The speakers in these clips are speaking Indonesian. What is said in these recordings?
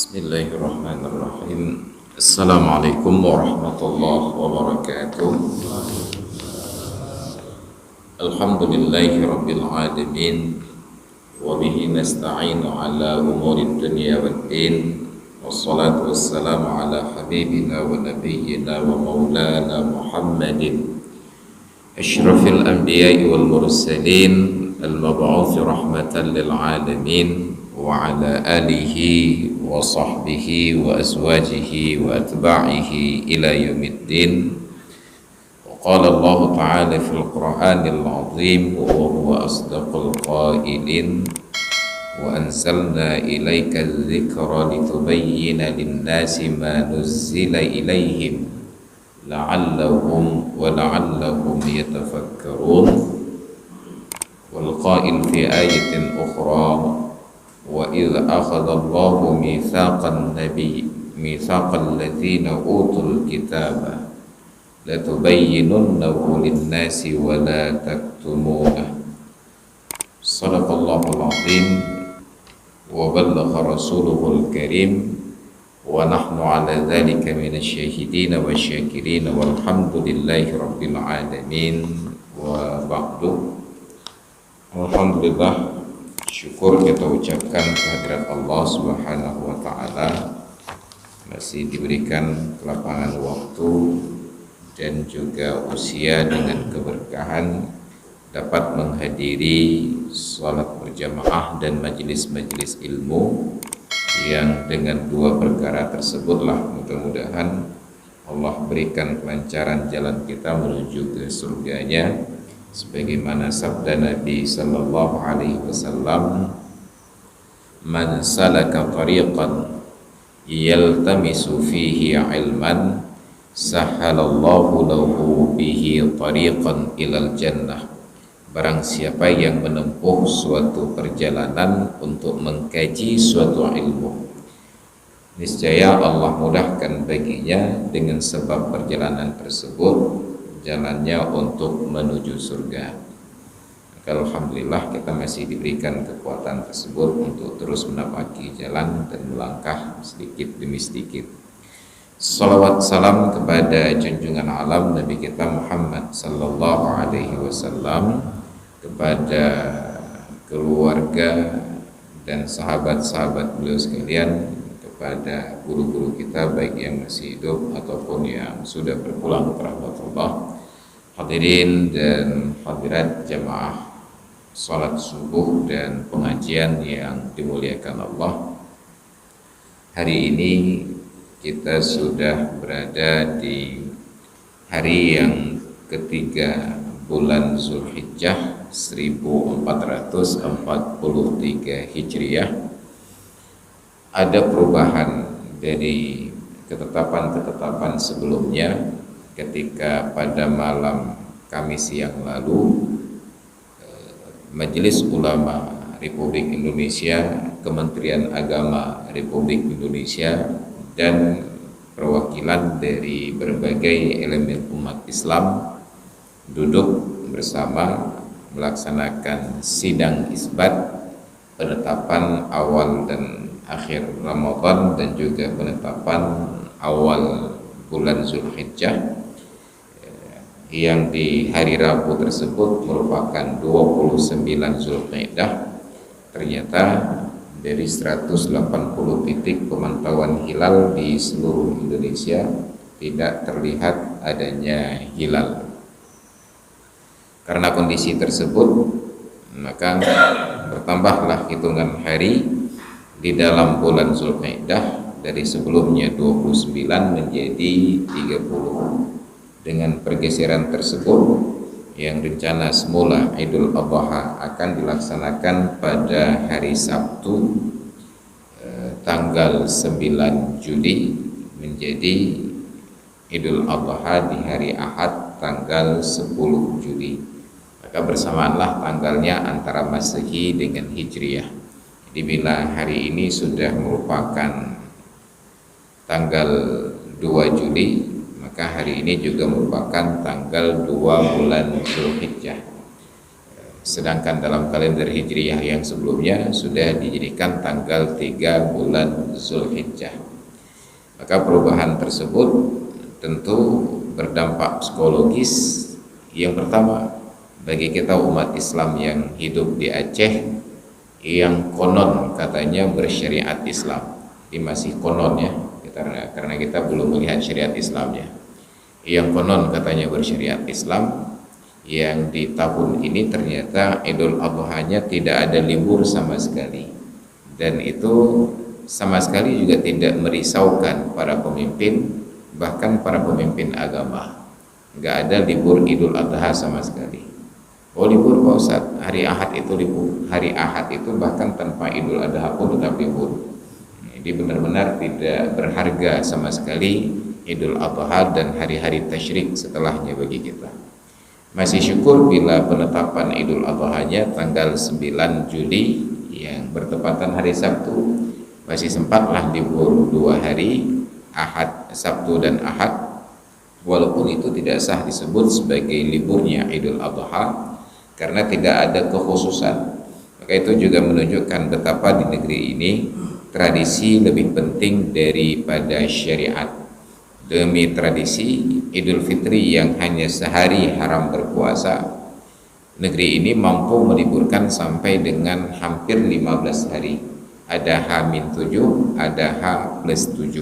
Bismillahirrahmanirrahim. Assalamualaikum warahmatullahi wabarakatuh. Alhamdulillahi rabbil alamin. Wa bihi nasta'inu ala umurid dunya waddin. Wassalatu wassalamu ala habibina wa nabiyyina wa maulana Muhammadin asyrafil anbiya'i wal mursalin al-mab'uthi rahmatan lil alamin wa ala alihi wa sahbihi wa azwajihi wa atba'ihi ila yaumiddin. Wa qala Allah ta'ala fil Qur'anil 'azim wa huwa asdaqul qailin wa anzalna ilayka adh-dhikra litubayyana lin-nasi ma nuzzila ilayhim la'allahum yatafakkarun. Wal qail fi ayatin ukhra wa idh akhadha Allahu mitsaqan ladzina utul kitaba latubayyinunnahu lin-nasi wa la taktumunahu. Shadaqallahul azim wa ballagha rasuluhul karim wa nahnu ala dzalika minasy syahidin wasyakirin walhamdulillahi rabbil alamin. Wa ba'du. Alhamdulillah, syukur kita ucapkan kehadirat Allah Subhanahu wa taala, masih diberikan kelapangan waktu dan juga usia dengan keberkahan dapat menghadiri salat berjamaah dan majelis-majelis ilmu yang dengan dua perkara tersebutlah mudah-mudahan Allah berikan kelancaran jalan kita menuju ke surganya, sebagaimana sabda Nabi sallallahu alaihi wasallam, man salaka tariqan yaltamisu fihi ilman sahalallahu lahu bihi tariqan ilal jannah. Barang siapa yang menempuh suatu perjalanan untuk mengkaji suatu ilmu, niscaya Allah mudahkan baginya dengan sebab perjalanan tersebut jalannya untuk menuju surga. Maka alhamdulillah kita masih diberikan kekuatan tersebut untuk terus menapaki jalan dan melangkah sedikit demi sedikit. Salawat salam kepada junjungan alam Nabi kita Muhammad sallallahu alaihi wasallam, kepada keluarga dan sahabat-sahabat beliau sekalian, kepada guru-guru kita baik yang masih hidup ataupun yang sudah berpulang ke rahmatullah. Hadirin dan hadirat jamaah salat subuh dan pengajian yang dimuliakan Allah, hari ini kita sudah berada di hari yang ketiga bulan Zulhijjah 1443 Hijriah. Ada perubahan dari ketetapan-ketetapan sebelumnya, ketika pada malam Kamis yang lalu Majelis Ulama Republik Indonesia, Kementerian Agama Republik Indonesia, dan perwakilan dari berbagai elemen umat Islam duduk bersama melaksanakan sidang isbat penetapan awal dan akhir Ramadan dan juga penetapan awal bulan Zulhijjah, yang di hari Rabu tersebut merupakan 29 Zulqa'dah. Ternyata dari 180 titik pemantauan hilal di seluruh Indonesia tidak terlihat adanya hilal. Karena kondisi tersebut, maka bertambahlah hitungan hari di dalam bulan Zulqa'dah dari sebelumnya 29 menjadi 30. Dengan pergeseran tersebut, yang rencana semula Idul Adha akan dilaksanakan pada hari Sabtu tanggal 9 Juli menjadi Idul Adha di hari Ahad tanggal 10 Juli. Maka bersamaanlah tanggalnya antara Masehi dengan Hijriah. Jadi bila hari ini sudah merupakan tanggal 2 Juli, maka hari ini juga merupakan tanggal 2 bulan Zulhijjah. sedangkan dalam kalender Hijriyah yang sebelumnya sudah dijadikan tanggal 3 bulan Zulhijjah. Maka perubahan tersebut tentu berdampak psikologis. Yang pertama, bagi kita umat Islam yang hidup di Aceh yang konon katanya bersyariat Islam, ini masih konon ya, karena kita belum melihat syariat Islamnya. Yang konon katanya bersyariat Islam, yang di tahun ini ternyata Idul Adha-nya tidak ada libur sama sekali, dan itu sama sekali juga tidak merisaukan para pemimpin, bahkan para pemimpin agama. Nggak ada libur Idul Adha sama sekali. Oh, libur Pak Ustaz, hari Ahad itu libur. Hari Ahad itu bahkan tanpa Idul Adha pun tetap libur. Jadi benar-benar tidak berharga sama sekali Idul Adha dan hari-hari tasyrik setelahnya bagi kita. Masih syukur bila penetapan Idul Adha-nya tanggal 9 Juli yang bertepatan hari Sabtu, masih sempatlah libur 2 hari, Ahad, Sabtu dan Ahad. Walaupun itu tidak sah disebut sebagai liburnya Idul Adha karena tidak ada kekhususan. Maka itu juga menunjukkan betapa di negeri ini tradisi lebih penting daripada syariat. Demi tradisi Idul Fitri yang hanya sehari haram berpuasa, negeri ini mampu meliburkan sampai dengan hampir 15 hari. Ada H-7, ada H+7.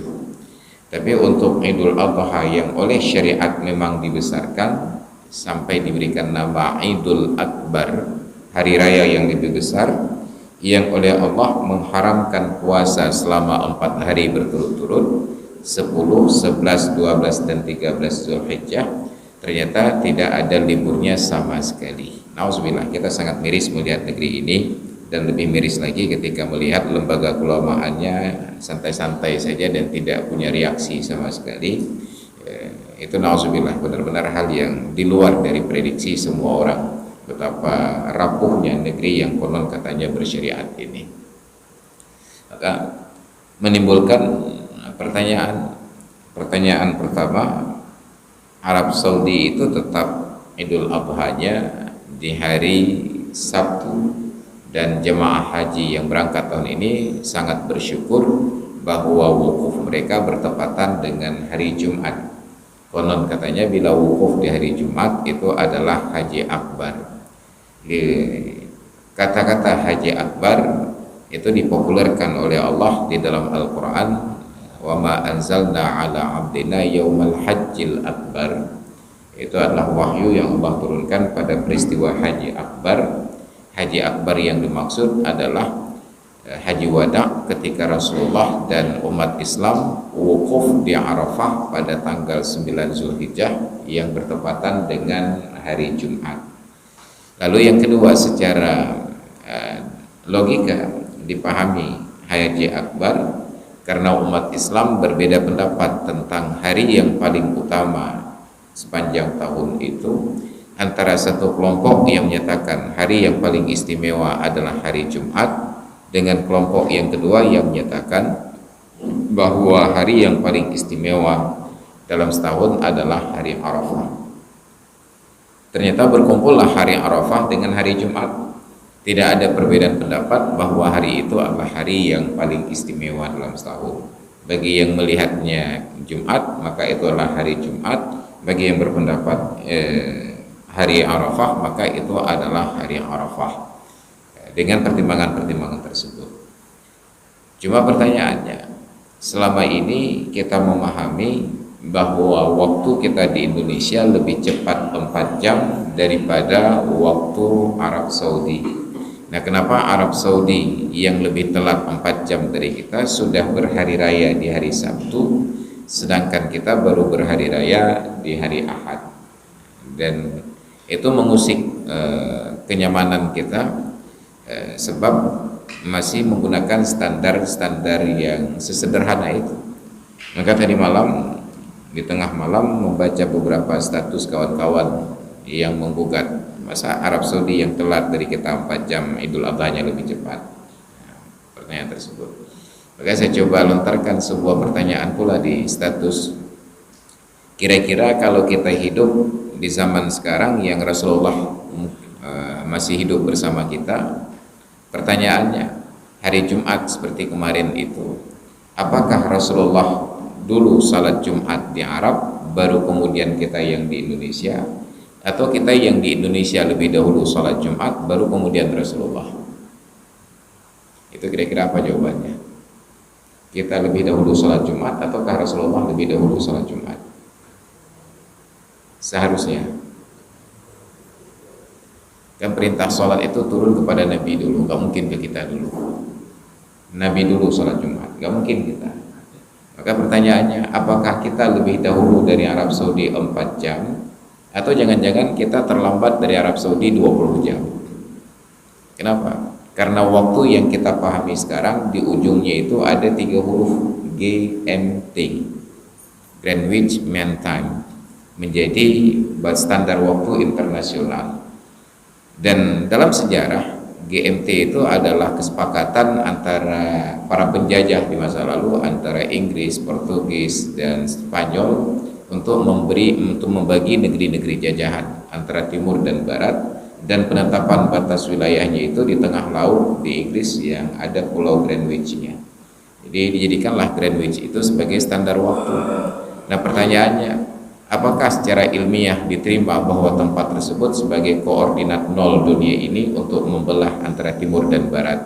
Tapi untuk Idul Adha yang oleh syariat memang dibesarkan sampai diberikan nama Idul Akbar, hari raya yang lebih besar, yang oleh Allah mengharamkan puasa selama 4 hari berturut-turut, 10, 11, 12 dan 13 Zulhijjah, ternyata tidak ada liburnya sama sekali. Nauzubillah, kita sangat miris melihat negeri ini, dan lebih miris lagi ketika melihat lembaga keulamaannya santai-santai saja dan tidak punya reaksi sama sekali. Itu nauzubillah, benar-benar hal yang di luar dari prediksi semua orang, betapa rapuhnya negeri yang konon katanya bersyariat ini. Maka menimbulkan pertanyaan pertama, Arab Saudi itu tetap Idul Adha-nya di hari Sabtu, dan jemaah haji yang berangkat tahun ini sangat bersyukur bahwa wukuf mereka bertepatan dengan hari Jumat. Konon katanya bila wukuf di hari Jumat itu adalah haji akbar. Kata-kata haji akbar itu dipopulerkan oleh Allah di dalam Al-Quran, wa ma anzalna ala abdina yaumal hajjil akbar. Itu adalah wahyu yang Allah turunkan pada peristiwa haji akbar. Haji akbar yang dimaksud adalah haji wada ketika Rasulullah dan umat Islam wukuf di Arafah pada tanggal 9 Zulhijjah yang bertepatan dengan hari Jumat. Lalu yang kedua, secara logika dipahami haji akbar karena umat Islam berbeda pendapat tentang hari yang paling utama sepanjang tahun itu, antara satu kelompok yang menyatakan hari yang paling istimewa adalah hari Jumat, dengan kelompok yang kedua yang menyatakan bahwa hari yang paling istimewa dalam setahun adalah hari Arafah. Ternyata berkumpullah hari Arafah dengan hari Jumat. Tidak ada perbedaan pendapat bahwa hari itu adalah hari yang paling istimewa dalam setahun. Bagi yang melihatnya Jumat, maka itu adalah hari Jumat. Bagi yang berpendapat hari Arafah, maka itu adalah hari Arafah, dengan pertimbangan-pertimbangan tersebut. Cuma pertanyaannya, selama ini kita memahami bahwa waktu kita di Indonesia lebih cepat 4 jam daripada waktu Arab Saudi. Nah, kenapa Arab Saudi yang lebih telat 4 jam dari kita sudah berhari raya di hari Sabtu, sedangkan kita baru berhari raya di hari Ahad? Dan itu mengusik kenyamanan kita, sebab masih menggunakan standar-standar yang sesederhana itu. Maka tadi malam, di tengah malam, membaca beberapa status kawan-kawan yang menggugat, masa Arab Saudi yang telat dari kita 4 jam Idul Adha-nya lebih cepat. Pertanyaan tersebut. Maka saya coba lontarkan sebuah pertanyaan pula di status. Kira-kira kalau kita hidup di zaman sekarang yang Rasulullah masih hidup bersama kita. Pertanyaannya, hari Jumat seperti kemarin itu, apakah Rasulullah dulu salat Jumat di Arab baru kemudian kita yang di Indonesia, atau kita yang di Indonesia lebih dahulu salat Jumat baru kemudian Rasulullah? Itu kira-kira apa jawabannya? Kita lebih dahulu salat Jumat ataukah Rasulullah lebih dahulu salat Jumat? Seharusnya kan perintah sholat itu turun kepada Nabi dulu, gak mungkin ke kita dulu. Nabi dulu sholat Jumat, gak mungkin kita. Maka pertanyaannya, apakah kita lebih dahulu dari Arab Saudi 4 jam, atau jangan-jangan kita terlambat dari Arab Saudi 20 jam? Kenapa? Karena waktu yang kita pahami sekarang di ujungnya itu ada 3 huruf GMT, Greenwich Mean Time, menjadi standar waktu internasional. Dan dalam sejarah, GMT itu adalah kesepakatan antara para penjajah di masa lalu, antara Inggris, Portugis, dan Spanyol untuk membagi negeri-negeri jajahan antara timur dan barat, dan penetapan batas wilayahnya itu di tengah laut di Inggris yang ada pulau Greenwich-nya. Jadi dijadikanlah Greenwich itu sebagai standar waktu. Nah, pertanyaannya, apakah secara ilmiah diterima bahwa tempat tersebut sebagai koordinat nol dunia ini untuk membelah antara timur dan barat?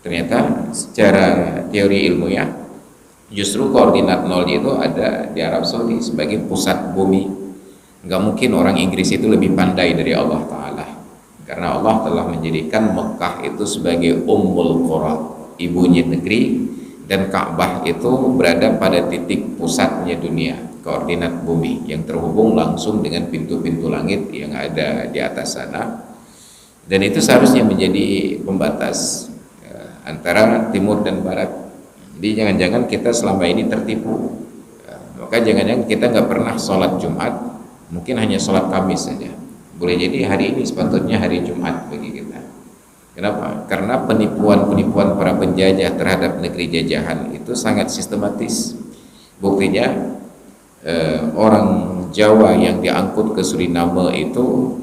Ternyata secara teori ilmiah justru koordinat nolnya itu ada di Arab Saudi sebagai pusat bumi. Nggak mungkin orang Inggris itu lebih pandai dari Allah Ta'ala, karena Allah telah menjadikan Mekah itu sebagai Ummul Qura, ibunya negeri, dan Ka'bah itu berada pada titik pusatnya dunia, koordinat bumi yang terhubung langsung dengan pintu-pintu langit yang ada di atas sana, dan itu seharusnya menjadi pembatas antara timur dan barat. Jadi jangan-jangan kita selama ini tertipu, maka jangan-jangan kita nggak pernah sholat Jumat, mungkin hanya sholat Kamis saja. Boleh jadi hari ini sepatutnya hari Jumat bagi kita. Kenapa? Karena penipuan-penipuan para penjajah terhadap negeri jajahan itu sangat sistematis. Buktinya orang Jawa yang diangkut ke Suriname itu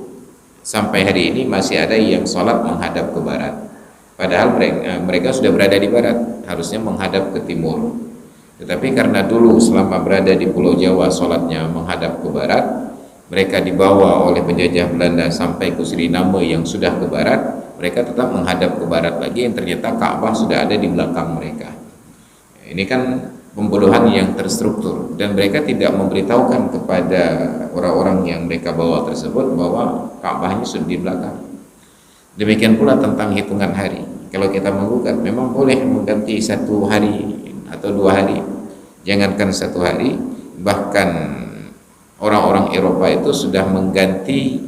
sampai hari ini masih ada yang sholat menghadap ke barat, padahal mereka sudah berada di barat, harusnya menghadap ke timur. Tetapi karena dulu selama berada di Pulau Jawa sholatnya menghadap ke barat, mereka dibawa oleh penjajah Belanda sampai ke Suriname yang sudah ke barat, mereka tetap menghadap ke barat lagi, yang ternyata Ka'bah sudah ada di belakang mereka. Ini kan pembodohan yang terstruktur, dan mereka tidak memberitahukan kepada orang-orang yang mereka bawa tersebut bahwa Ka'bahnya sudah di belakang. Demikian pula tentang hitungan hari. Kalau kita menggugat, memang boleh mengganti 1 hari atau 2 hari, jangankan 1 hari, bahkan orang-orang Eropa itu sudah mengganti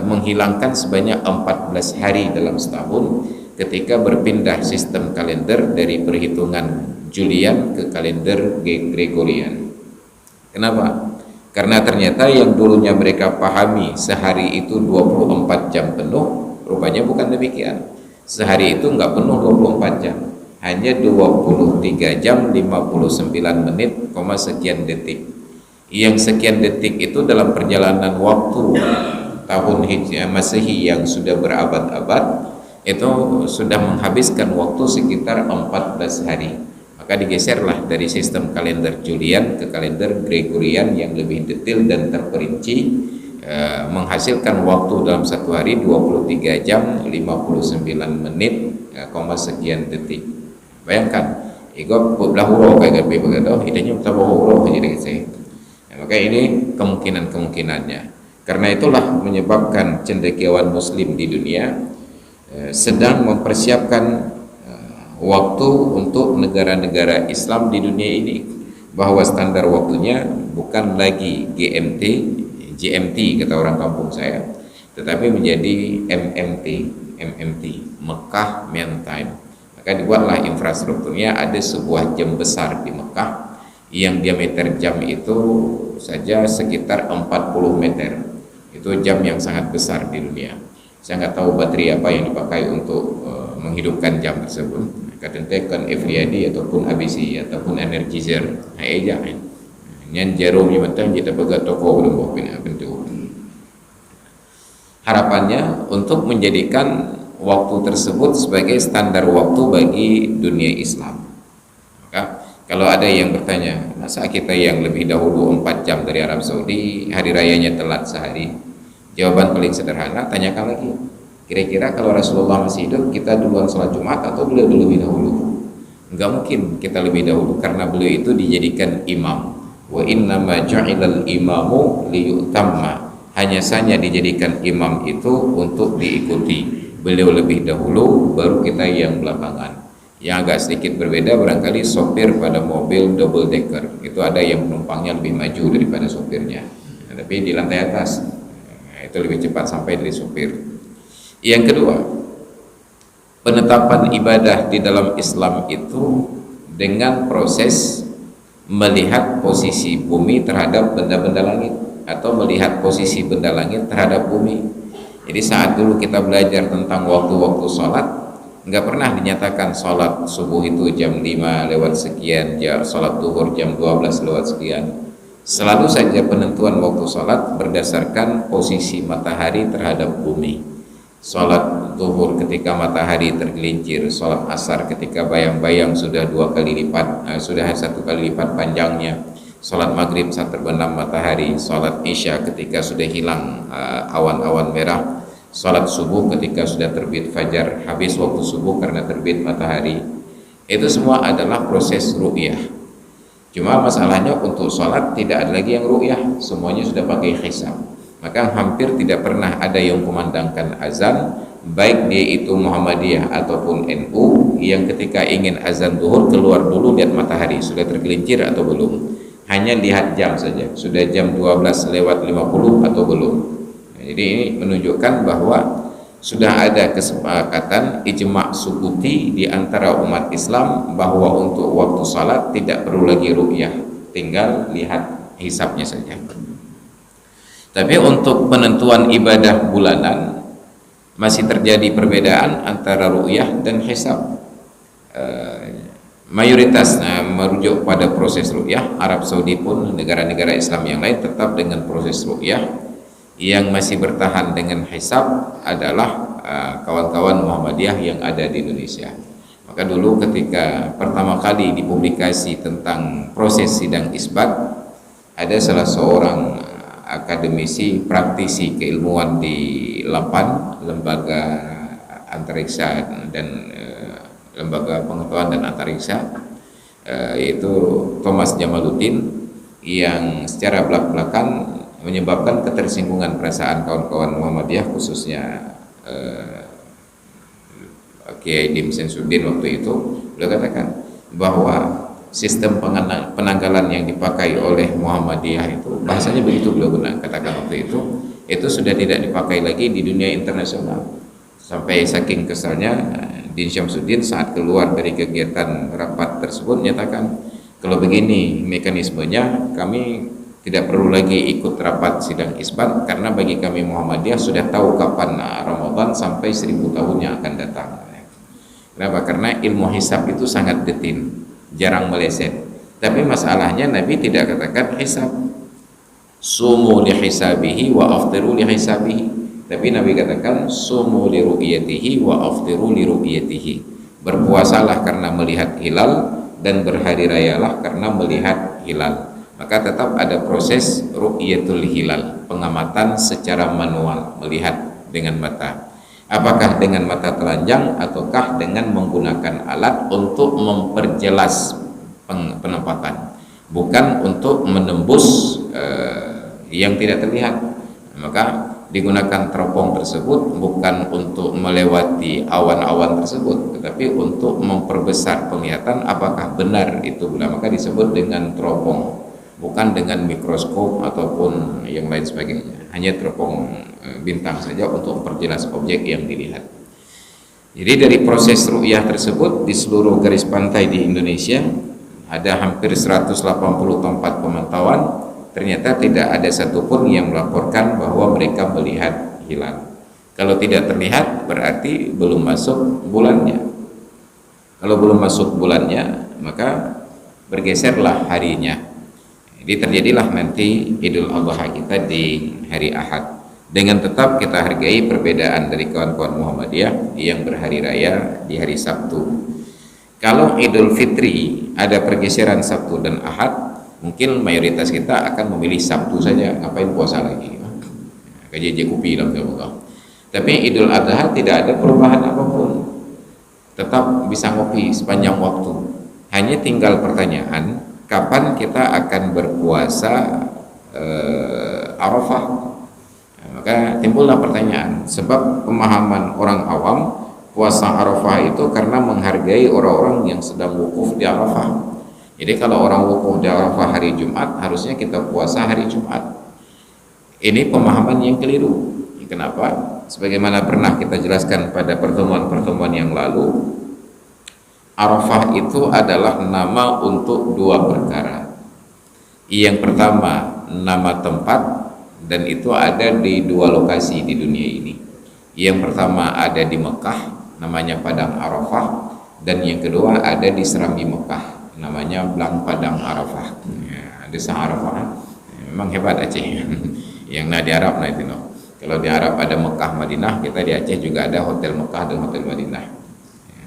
menghilangkan sebanyak 14 hari dalam setahun ketika berpindah sistem kalender dari perhitungan Julian ke kalender Gregorian. Kenapa? Karena ternyata yang dulunya mereka pahami sehari itu 24 jam penuh, rupanya bukan demikian. Sehari itu nggak penuh 24 jam, hanya 23 jam 59 menit, sekian detik. Yang sekian detik itu dalam perjalanan waktu tahun Masehi yang sudah berabad-abad itu sudah menghabiskan waktu sekitar 14 hari. Maka digeserlah dari sistem kalender Julian ke kalender Gregorian yang lebih detail dan terperinci, menghasilkan waktu dalam 1 hari 23 jam 59 menit, sekian detik. Bayangkan, igop belahuro kayak gabe begitu, idenya tabahuro jadi saya. Maka ini kemungkinannya. Karena itulah menyebabkan cendekiawan muslim di dunia sedang mempersiapkan waktu untuk negara-negara Islam di dunia ini, bahwa standar waktunya bukan lagi GMT kata orang kampung saya, tetapi menjadi MMT, Mekah Mean Time. Maka dibuatlah infrastrukturnya, ada sebuah jam besar di Mekah yang diameter jam itu saja sekitar 40 meter. Itu jam yang sangat besar di dunia. Saya nggak tahu baterai apa yang dipakai untuk menghidupkan jam tersebut. Kadang-kadang Afriadi ataupun ABC ataupun Energizer, aja kan. Nyan jarum yang mentang kita pegang toko belum bawa bentuk. Harapannya untuk menjadikan waktu tersebut sebagai standar waktu bagi dunia Islam. Maka kalau ada yang bertanya, masa kita yang lebih dahulu 4 jam dari Arab Saudi, hari rayanya telat sehari? Jawaban paling sederhana, tanyakan lagi. Kira-kira kalau Rasulullah masih hidup, kita duluan sholat Jumat atau beliau dulu lebih dahulu? Enggak mungkin kita lebih dahulu, karena beliau itu dijadikan imam. Wa innama ju'ilal imamu liyutamma. Hanya saja dijadikan imam itu untuk diikuti. Beliau lebih dahulu, baru kita yang belakangan. Yang agak sedikit berbeda barangkali sopir pada mobil double decker itu ada yang penumpangnya lebih maju daripada sopirnya, tapi di lantai atas itu lebih cepat sampai dari sopir. Yang kedua, penetapan ibadah di dalam Islam itu dengan proses melihat posisi bumi terhadap benda-benda langit atau melihat posisi benda langit terhadap bumi. Jadi saat dulu kita belajar tentang waktu-waktu sholat, nggak pernah dinyatakan sholat subuh itu jam 5 lewat sekian, sholat duhur jam 12 lewat sekian. Selalu saja penentuan waktu sholat berdasarkan posisi matahari terhadap bumi. Sholat duhur ketika matahari tergelincir, sholat asar ketika bayang-bayang sudah 2 kali lipat, sudah 1 kali lipat panjangnya, sholat maghrib saat terbenam matahari, sholat isya ketika sudah hilang awan-awan merah, sholat subuh ketika sudah terbit fajar, habis waktu subuh karena terbit matahari. Itu semua adalah proses ru'yah. Cuma masalahnya untuk sholat tidak ada lagi yang ru'yah, semuanya sudah pakai hisab. Maka hampir tidak pernah ada yang kumandangkan azan, baik dia itu Muhammadiyah ataupun NU, yang ketika ingin azan duhur keluar dulu lihat matahari sudah tergelincir atau belum. Hanya lihat jam saja, sudah jam 12 lewat 50 atau belum. Jadi ini menunjukkan bahwa sudah ada kesepakatan ijma' sukuti di antara umat Islam bahwa untuk waktu salat tidak perlu lagi ru'yah, tinggal lihat hisabnya saja. Tapi untuk penentuan ibadah bulanan masih terjadi perbedaan antara ru'yah dan hisab. Mayoritas merujuk pada proses ru'yah. Arab Saudi pun negara-negara Islam yang lain tetap dengan proses ru'yah. Yang masih bertahan dengan hisab adalah kawan-kawan Muhammadiyah yang ada di Indonesia. Maka dulu ketika pertama kali dipublikasi tentang proses sidang isbat, ada salah seorang akademisi praktisi keilmuan di LAPAN, lembaga antariksa dan lembaga pengetahuan dan antariksa, yaitu Thomas Jamaluddin, yang secara belak-belakan menyebabkan ketersinggungan perasaan kawan-kawan Muhammadiyah, khususnya Kiai Dim Sensuddin waktu itu. Beliau katakan bahwa sistem penanggalan yang dipakai oleh Muhammadiyah itu, bahasanya begitu beliau katakan waktu itu sudah tidak dipakai lagi di dunia internasional. Sampai saking kesalnya Din Syamsuddin saat keluar dari kegiatan rapat tersebut menyatakan, kalau begini mekanismenya kami tidak perlu lagi ikut rapat sidang isbat, karena bagi kami Muhammadiyah sudah tahu kapan Ramadan sampai 1000 tahun yang akan datang. Kenapa? Karena ilmu hisab itu sangat detil, jarang meleset. Tapi masalahnya Nabi tidak katakan hisab sumu li hisabihi wa aftiru li hisabihi, tapi Nabi katakan sumu li ru'yatihi wa aftiru li ru'yatihi. Berpuasalah karena melihat hilal dan berhari rayalah karena melihat hilal. Maka tetap ada proses ru'yatul hilal, pengamatan secara manual, melihat dengan mata. Apakah dengan mata telanjang ataukah dengan menggunakan alat untuk memperjelas penempatan, bukan untuk menembus yang tidak terlihat. Maka digunakan teropong tersebut bukan untuk melewati awan-awan tersebut, tetapi untuk memperbesar penglihatan apakah benar itu bulan. Maka disebut dengan teropong, bukan dengan mikroskop ataupun yang lain sebagainya. Hanya teropong bintang saja untuk memperjelas objek yang dilihat. Jadi dari proses ru'yah tersebut di seluruh garis pantai di Indonesia ada hampir 180 tempat pemantauan. Ternyata tidak ada satupun yang melaporkan bahwa mereka melihat hilal. Kalau tidak terlihat berarti belum masuk bulannya. Kalau belum masuk bulannya maka bergeserlah harinya. Jadi terjadilah nanti Idul Adha kita di hari Ahad. dengan tetap kita hargai perbedaan dari kawan-kawan Muhammadiyah yang berhari raya di hari Sabtu. Kalau Idul Fitri ada pergeseran Sabtu dan Ahad, mungkin mayoritas kita akan memilih Sabtu saja, ngapain puasa lagi, kaji kopi lah. Tapi Idul Adha tidak ada perubahan apapun, tetap bisa ngopi sepanjang waktu. Hanya tinggal pertanyaan, kapan kita akan berpuasa Arafah. Maka timbullah pertanyaan, sebab pemahaman orang awam puasa Arafah itu karena menghargai orang-orang yang sedang wukuf di Arafah. Jadi kalau orang wukuf di Arafah hari Jumat, harusnya kita puasa hari Jumat. Ini pemahaman yang keliru. Kenapa? Sebagaimana pernah kita jelaskan pada pertemuan-pertemuan yang lalu, Arafah itu adalah nama untuk dua perkara. Yang pertama, nama tempat, dan itu ada di dua lokasi di dunia ini. Yang pertama ada di Mekah, namanya Padang Arafah, dan yang kedua ada di Serambi Mekah, namanya Blang Padang Arafah. Ya, desa Arafah. Memang hebat Aceh. Yang di Arab itu no. Kalau di Arab ada Mekah, Madinah, kita di Aceh juga ada Hotel Mekah dan Hotel Madinah. Ya.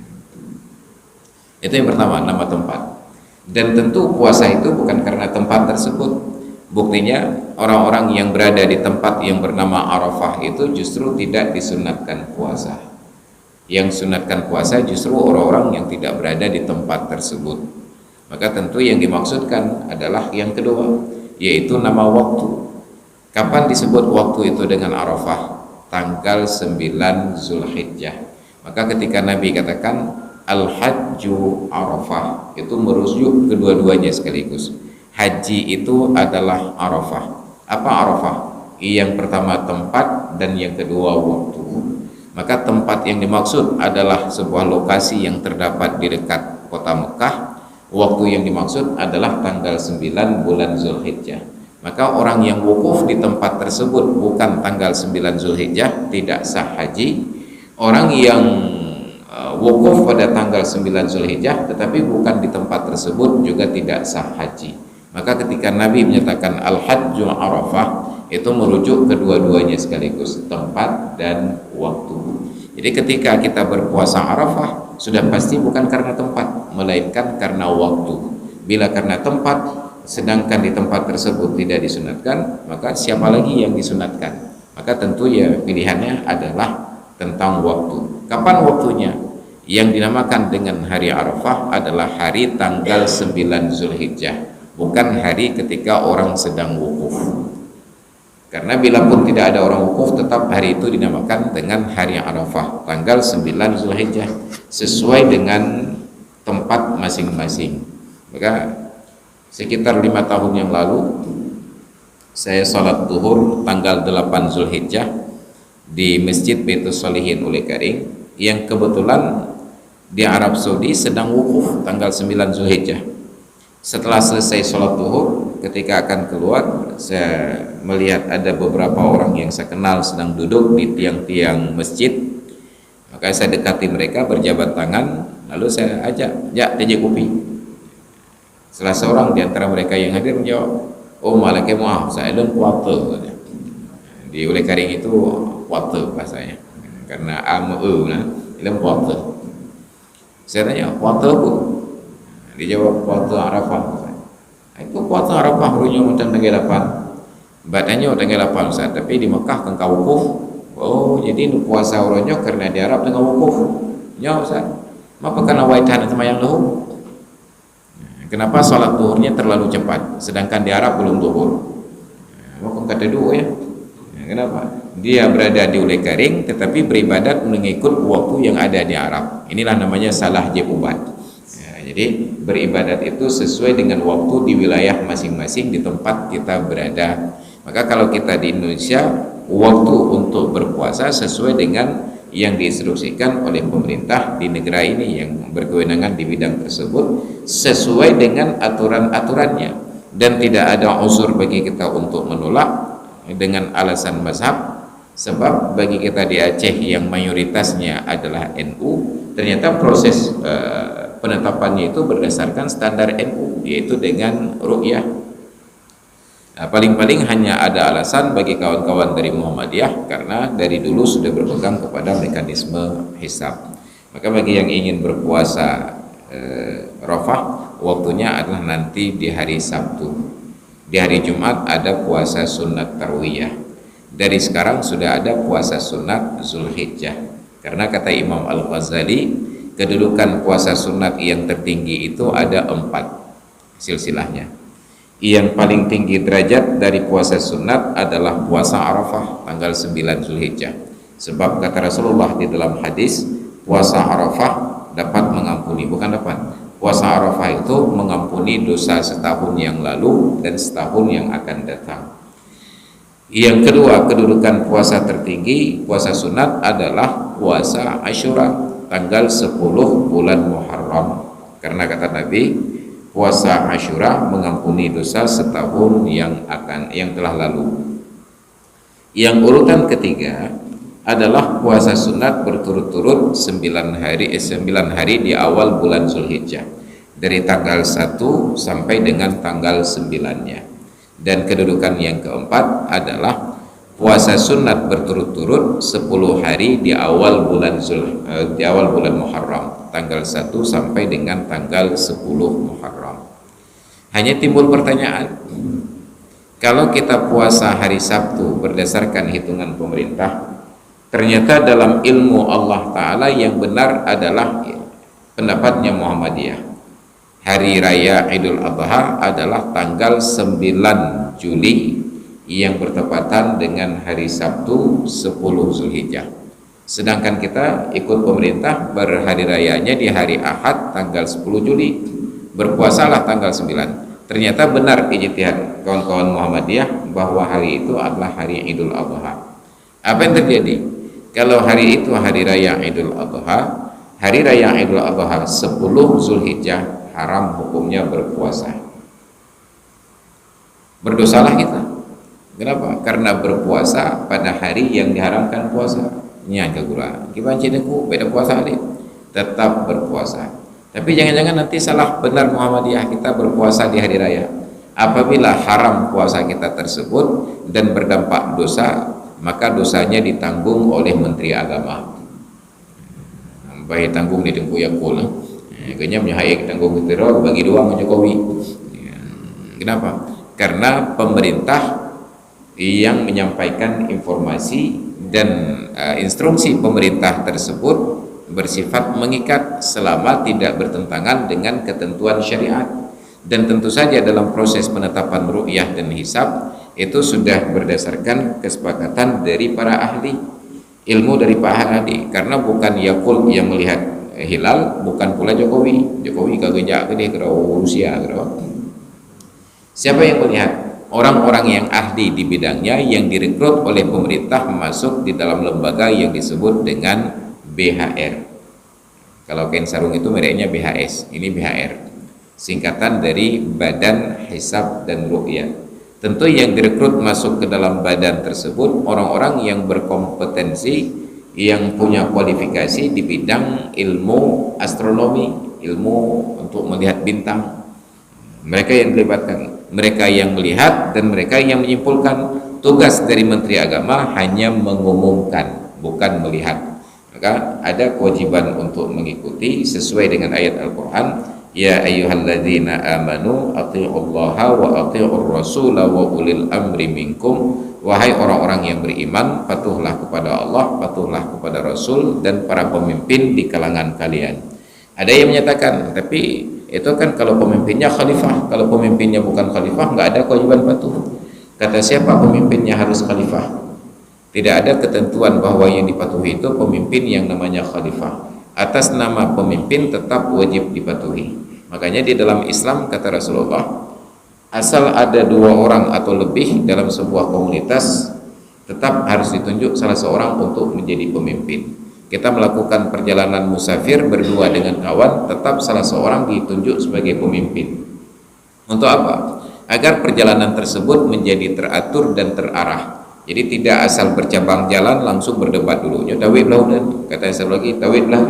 Itu yang pertama, nama tempat. Dan tentu puasa itu bukan karena tempat tersebut. Buktinya orang-orang yang berada di tempat yang bernama Arafah itu justru tidak disunatkan puasa. Yang sunatkan puasa justru orang-orang yang tidak berada di tempat tersebut. Maka tentu yang dimaksudkan adalah yang kedua, yaitu nama waktu. Kapan disebut waktu itu dengan Arafah? Tanggal 9 Zulhijjah. Maka ketika Nabi katakan Al-Hajju Arafah, itu merujuk kedua-duanya sekaligus. Haji itu adalah Arafah. Apa Arafah? Yang pertama tempat dan yang kedua waktu. Maka tempat yang dimaksud adalah sebuah lokasi yang terdapat di dekat kota Mekah. Waktu yang dimaksud adalah tanggal 9 bulan Zulhijjah. Maka orang yang wukuf di tempat tersebut bukan tanggal 9 Zulhijjah tidak sah haji. Orang yang wukuf pada tanggal 9 Zulhijjah tetapi bukan di tempat tersebut juga tidak sah haji. Maka ketika Nabi menyatakan Al-Hajju Arafah, itu merujuk kedua-duanya sekaligus, tempat dan waktu. Jadi ketika kita berpuasa Arafah, sudah pasti bukan karena tempat, melainkan karena waktu. Bila karena tempat, sedangkan di tempat tersebut tidak disunatkan, maka siapa lagi yang disunatkan? Maka tentu ya pilihannya adalah tentang waktu. Kapan waktunya? Yang dinamakan dengan hari Arafah adalah hari tanggal 9 Zulhijjah, bukan hari ketika orang sedang wukuf. Karena bila pun tidak ada orang wukuf, tetap hari itu dinamakan dengan hari Arafah, tanggal 9 Zulhijjah, sesuai dengan tempat masing-masing. Maka sekitar 5 tahun yang lalu saya sholat zuhur tanggal 8 Zulhijjah di Masjid Baitus Shalihin Ulekaring, yang kebetulan di Arab Saudi sedang wukuf tanggal 9 Zulhijjah. Setelah selesai sholat zuhur, ketika akan keluar, saya melihat ada beberapa orang yang saya kenal sedang duduk di tiang-tiang masjid. Maka saya dekati mereka, berjabat tangan, lalu saya ajak, "Ya, tanya kopi." Salah seorang di antara mereka yang hadir menjawab, "Oh, malaikat maaf, saya belum puasa." Di Ulekaring itu puasa bahasanya, karena nah, belum puasa. Saya tanya, "Puasa apa?" Dia jawab, "Puasa Arafah." Itu puasa Arafah runya macam tanggal 8. Badannya tanggal 8 Ustaz, tapi di Mekah kan kau wukuf. Oh, jadi puasa orangnya karena di Arab dengan wukuf. Ya Ustaz. Maka karena waitan semayang lahu. Kenapa salat zuhurnya terlalu cepat sedangkan di Arab belum zuhur? Maka kata dua ya. Kenapa? Dia berada di Ulekaring tetapi beribadat mengikut waktu yang ada di Arab. Inilah namanya salah jaubat. Jadi beribadat itu sesuai dengan waktu di wilayah masing-masing di tempat kita berada. Maka kalau kita di Indonesia, waktu untuk berpuasa sesuai dengan yang diinstruksikan oleh pemerintah di negara ini yang berkewenangan di bidang tersebut, sesuai dengan aturan-aturannya, dan tidak ada unsur bagi kita untuk menolak dengan alasan mazhab. Sebab bagi kita di Aceh yang mayoritasnya adalah NU, ternyata proses penetapannya itu berdasarkan standar NU, yaitu dengan ru'yah. Nah, paling-paling hanya ada alasan bagi kawan-kawan dari Muhammadiyah karena dari dulu sudah berpegang kepada mekanisme hisab. Maka bagi yang ingin berpuasa Arafah, waktunya adalah nanti di hari Sabtu. Di hari Jumat ada puasa sunat tarwiyah. Dari sekarang sudah ada puasa sunat Zulhijjah. Karena kata Imam Al-Ghazali, kedudukan puasa sunat yang tertinggi itu ada 4 silsilahnya. Yang paling tinggi derajat dari puasa sunat adalah puasa Arafah tanggal 9 Zulhijjah. Sebab kata Rasulullah di dalam hadis, puasa Arafah dapat mengampuni, bukan dapat, puasa Arafah itu mengampuni dosa setahun yang lalu dan setahun yang akan datang. Yang kedua, kedudukan puasa tertinggi, puasa sunat adalah puasa Asyura tanggal 10 bulan Muharram. Karena kata Nabi, puasa Asyura mengampuni dosa setahun yang telah lalu. Yang urutan ketiga adalah puasa sunat berturut-turut 9 hari di awal bulan Zulhijjah, dari tanggal 1 sampai dengan tanggal 9-nya. Dan kedudukan yang keempat adalah puasa sunat berturut-turut 10 hari di awal bulan Muharram, tanggal 1 sampai dengan tanggal 10 Muharram. Hanya timbul pertanyaan, kalau kita puasa hari Sabtu berdasarkan hitungan pemerintah, ternyata dalam ilmu Allah Ta'ala yang benar adalah pendapatnya Muhammadiyah, hari raya Idul Adha adalah tanggal 9 Juli yang bertepatan dengan hari Sabtu 10 Zulhijjah. Sedangkan kita ikut pemerintah berhari rayanya di hari Ahad tanggal 10 Juli, berpuasalah tanggal 9. Ternyata benar ijtihad kawan-kawan Muhammadiyah bahwa hari itu adalah hari Idul Adha. Apa yang terjadi? Kalau hari itu hari raya Idul Adha, hari raya Idul Adha 10 Zulhijjah haram hukumnya berpuasa. Berdosalah kita. Kenapa? Karena berpuasa pada hari yang diharamkan puasa. Nya kagura. Kibanci deku beda puasa hari. Tetap berpuasa. Tapi jangan-jangan nanti salah benar Muhammadiyah, kita berpuasa di hari raya. Apabila haram puasa kita tersebut dan berdampak dosa, maka dosanya ditanggung oleh Menteri Agama. Baik tanggung di dengku yakul. Kayaknya menyahai tanggung teror bagi doang Jokowi. Kenapa? Karena pemerintah yang menyampaikan informasi dan instruksi pemerintah tersebut bersifat mengikat selama tidak bertentangan dengan ketentuan syariat. Dan tentu saja dalam proses penetapan ru'yah dan hisab itu sudah berdasarkan kesepakatan dari para ahli, ilmu dari para ahli. Karena bukan Yakul yang melihat hilal, bukan pula Jokowi kagak gede ke Rusia. Siapa yang melihat? Orang-orang yang ahli di bidangnya yang direkrut oleh pemerintah masuk di dalam lembaga yang disebut dengan BHR. Kalau kain sarung itu mereknya BHS, ini BHR, singkatan dari Badan Hisab dan Ru'yah. Tentu yang direkrut masuk ke dalam badan tersebut orang-orang yang berkompetensi, yang punya kualifikasi di bidang ilmu astronomi, ilmu untuk melihat bintang. Mereka yang dilibatkan, mereka yang melihat dan mereka yang menyimpulkan. Tugas dari Menteri Agama hanya mengumumkan, bukan melihat. Maka ada kewajiban untuk mengikuti sesuai dengan ayat Al-Quran, ya ayyuhalladzina amanu athi'ullaha wa athi'ur rasula wa ulil amri minkum. Wahai orang-orang yang beriman, patuhlah kepada Allah, patuhlah kepada Rasul dan para pemimpin di kalangan kalian. Ada yang menyatakan, tapi itu kan kalau pemimpinnya khalifah, kalau pemimpinnya bukan khalifah nggak ada kewajiban patuh. Kata siapa pemimpinnya harus khalifah? Tidak ada ketentuan bahwa yang dipatuhi itu pemimpin yang namanya khalifah. Atas nama pemimpin tetap wajib dipatuhi. Makanya di dalam Islam kata Rasulullah, asal ada 2 orang atau lebih dalam sebuah komunitas, tetap harus ditunjuk salah seorang untuk menjadi pemimpin. Kita melakukan perjalanan musafir berdua dengan kawan, tetap salah seorang ditunjuk sebagai pemimpin. Untuk apa? Agar perjalanan tersebut menjadi teratur dan terarah. Jadi tidak asal bercabang jalan langsung berdebat dulu. Tawid belah dan kata saya lagi tawid belah.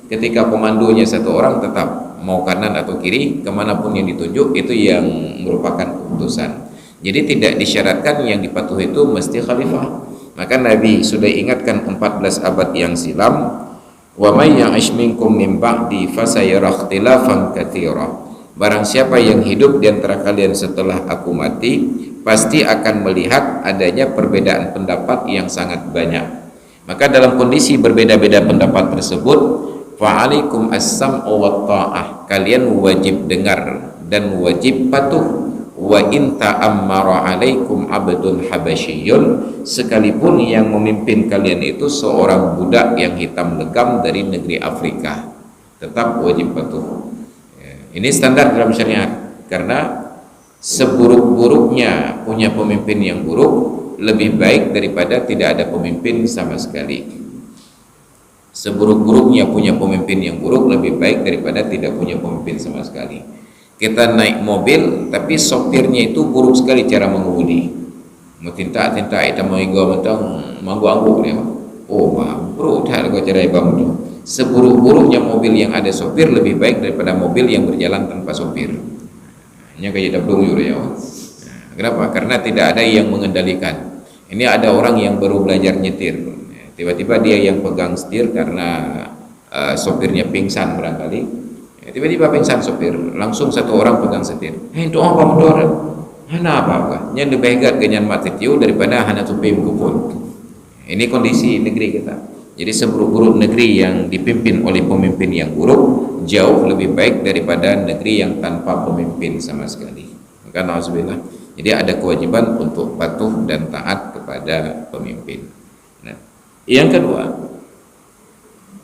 Ketika komandonya satu orang tetap mau kanan atau kiri, kemanapun yang ditunjuk itu yang merupakan keputusan. Jadi tidak disyaratkan yang dipatuhi itu mesti khalifah. Maka Nabi sudah ingatkan 14 abad yang silam, wa may ya'ish minkum min ba'di fasayara ikhtilafan katsira. Barang siapa yang hidup di antara kalian setelah aku mati, pasti akan melihat adanya perbedaan pendapat yang sangat banyak. Maka dalam kondisi berbeda-beda pendapat tersebut, fa'alaikum as-sam'u wat ta'ah, kalian wajib dengar dan wajib patuh. Wa in ta'ammara 'alaikum 'abdun habasyiyun, sekalipun yang memimpin kalian itu seorang budak yang hitam legam dari negeri Afrika, tetap wajib patuh. Ini standar dalam syariat, karena seburuk-buruknya punya pemimpin yang buruk lebih baik daripada tidak ada pemimpin sama sekali. Seburuk-buruknya punya pemimpin yang buruk lebih baik daripada tidak punya pemimpin sama sekali. Kita naik mobil tapi sopirnya itu buruk sekali cara mengemudi. Tinta kita mau igau mentang manggu-anggu dia. Oh, bro, dah kau cara ibang tu. Seburuk-buruknya mobil yang ada sopir lebih baik daripada mobil yang berjalan tanpa sopir. Hanya kayak dabung juga ya. Kenapa? Karena tidak ada yang mengendalikan. Ini ada orang yang baru belajar nyetir. Tiba-tiba dia yang pegang setir karena sopirnya pingsan barangkali. Tiba-tiba pingsan sopir, langsung satu orang pegang setir. Itu apa motor? Hana apa? Yang lebih hebat ganyan mati tiu daripada hana tupim kupun. Ini kondisi negeri kita. Jadi seburuk-buruk negeri yang dipimpin oleh pemimpin yang buruk jauh lebih baik daripada negeri yang tanpa pemimpin sama sekali. Maka nauzubillah. Jadi ada kewajiban untuk patuh dan taat kepada pemimpin. Nah, yang kedua,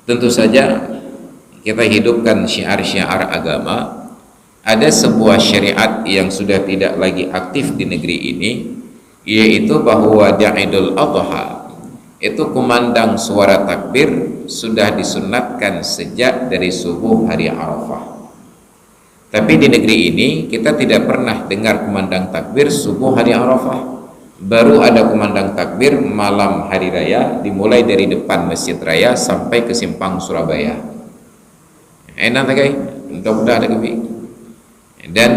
tentu saja kita hidupkan syiar-syiar agama. Ada sebuah syariat yang sudah tidak lagi aktif di negeri ini, yaitu bahwa di Idul Adha itu kumandang suara takbir sudah disunatkan sejak dari subuh hari Arafah. Tapi di negeri ini kita tidak pernah dengar kumandang takbir subuh hari Arafah. Baru ada kumandang takbir malam hari raya, dimulai dari depan Masjid Raya sampai ke simpang Surabaya. Enak tak guys? Mudah-mudahan ada kebik. Dan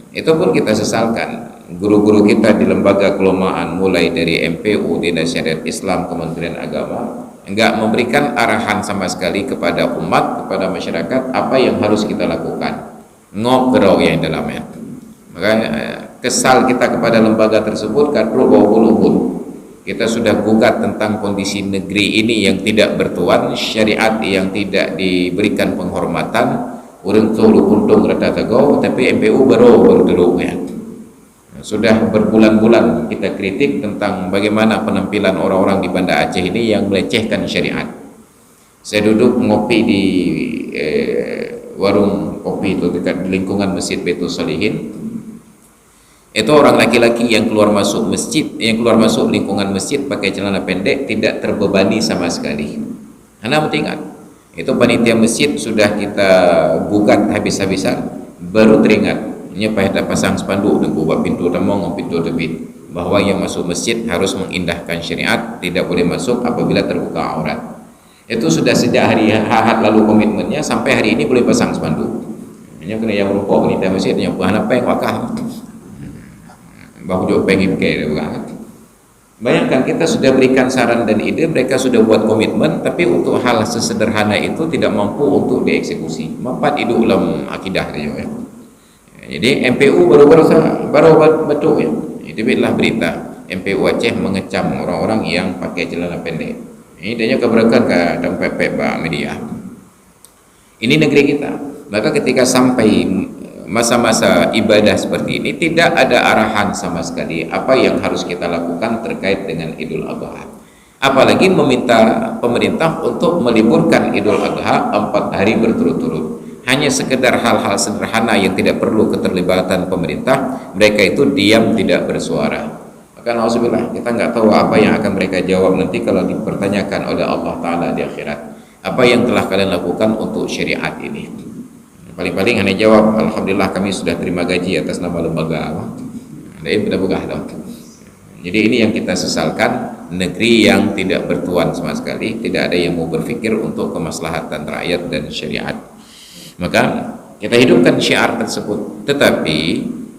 itu pun kita sesalkan. Guru-guru kita di lembaga keulamaan mulai dari MPU, Dinas Syariat Islam, Kementerian Agama enggak memberikan arahan sama sekali kepada umat, kepada masyarakat apa yang harus kita lakukan. Ngobrol yang dalamnya. Maka kesal kita kepada lembaga tersebut karena bawa bulu-bulu. Kita sudah gugat tentang kondisi negeri ini yang tidak bertuan, syariat yang tidak diberikan penghormatan. Urang tu untung rata tegau, tapi MPU baru dulu ya. Sudah berbulan-bulan kita kritik tentang bagaimana penampilan orang-orang di Banda Aceh ini yang melecehkan syariat. Saya duduk ngopi di warung kopi itu dekat lingkungan Masjid Baitul Salihin. Itu orang laki-laki yang keluar masuk masjid, yang keluar masuk lingkungan masjid pakai celana pendek, tidak terbebani sama sekali. Anda mesti ingat, itu panitia masjid sudah kita gugat habis-habisan, baru teringat, ini payah pasang spanduk dan buat pintu tamong, pintu debit, bahwa yang masuk masjid harus mengindahkan syariat, tidak boleh masuk apabila terbuka aurat. Itu sudah sejak hari Ahad lalu komitmennya, sampai hari ini boleh pasang spanduk. Ini kena yang merupakan panitia masjid, yang buah apa yang wakah. Bahu jauh pengen kayak banget. Bayangkan kita sudah berikan saran dan ide, mereka sudah buat komitmen, tapi untuk hal sesederhana itu tidak mampu untuk dieksekusi. Mampat hidup dalam akidah dia ya. Jadi MPU baru betul ya. Itu biarlah berita MPU Aceh mengecam orang-orang yang pakai celana pendek. Ini dia keberatan ke tempat media. Ini negeri kita. Maka ketika sampai masa-masa ibadah seperti ini tidak ada arahan sama sekali apa yang harus kita lakukan terkait dengan Idul Adha. Apalagi meminta pemerintah untuk meliburkan Idul Adha 4 hari berturut-turut. Hanya sekedar hal-hal sederhana yang tidak perlu keterlibatan pemerintah, mereka itu diam tidak bersuara. Maka nauzubillah, kita nggak tahu apa yang akan mereka jawab nanti kalau dipertanyakan oleh Allah Ta'ala di akhirat. Apa yang telah kalian lakukan untuk syariat ini? Paling-paling hanya jawab, alhamdulillah kami sudah terima gaji atas nama lembaga. Jadi ini yang kita sesalkan, negeri yang tidak bertuan sama sekali, tidak ada yang mau berpikir untuk kemaslahatan rakyat dan syariat. Maka kita hidupkan syiar tersebut. Tetapi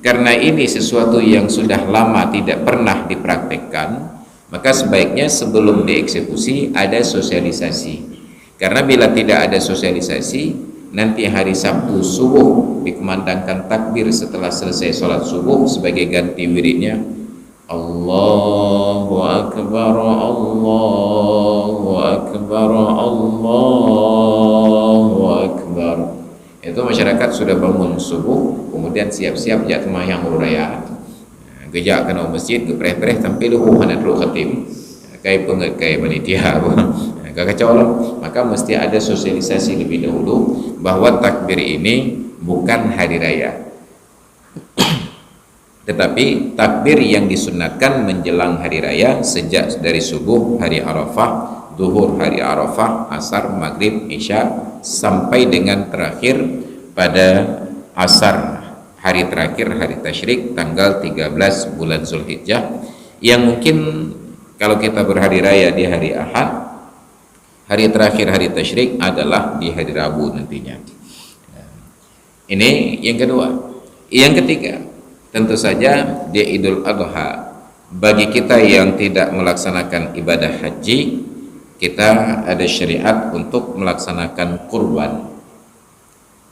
karena ini sesuatu yang sudah lama tidak pernah dipraktekkan, maka sebaiknya sebelum dieksekusi ada sosialisasi. Karena bila tidak ada sosialisasi, nanti hari Sabtu subuh dikumandangkan takbir setelah selesai sholat subuh sebagai ganti wiridnya, Allahu Akbar, Allahu Akbar, Allahu Akbar. Itu masyarakat sudah bangun subuh, kemudian siap-siap jak sembahyang raya. Gejak kena masjid, gepreh-preh tampil hana dulu khatim. Kai pengat kai panitia. Kacau lah. Maka mesti ada sosialisasi lebih dahulu bahwa takbir ini bukan hari raya. Tetapi takbir yang disunatkan menjelang hari raya sejak dari subuh hari Arafah, zuhur hari Arafah, asar, maghrib, isya, sampai dengan terakhir pada asar hari terakhir hari tasyrik tanggal 13 bulan Zulhijjah, yang mungkin kalau kita berhari raya di hari Ahad, hari terakhir hari tasyrik adalah di hari Rabu nantinya. Ini yang kedua. Yang ketiga, tentu saja di Idul Adha, bagi kita yang tidak melaksanakan ibadah haji, kita ada syariat untuk melaksanakan kurban.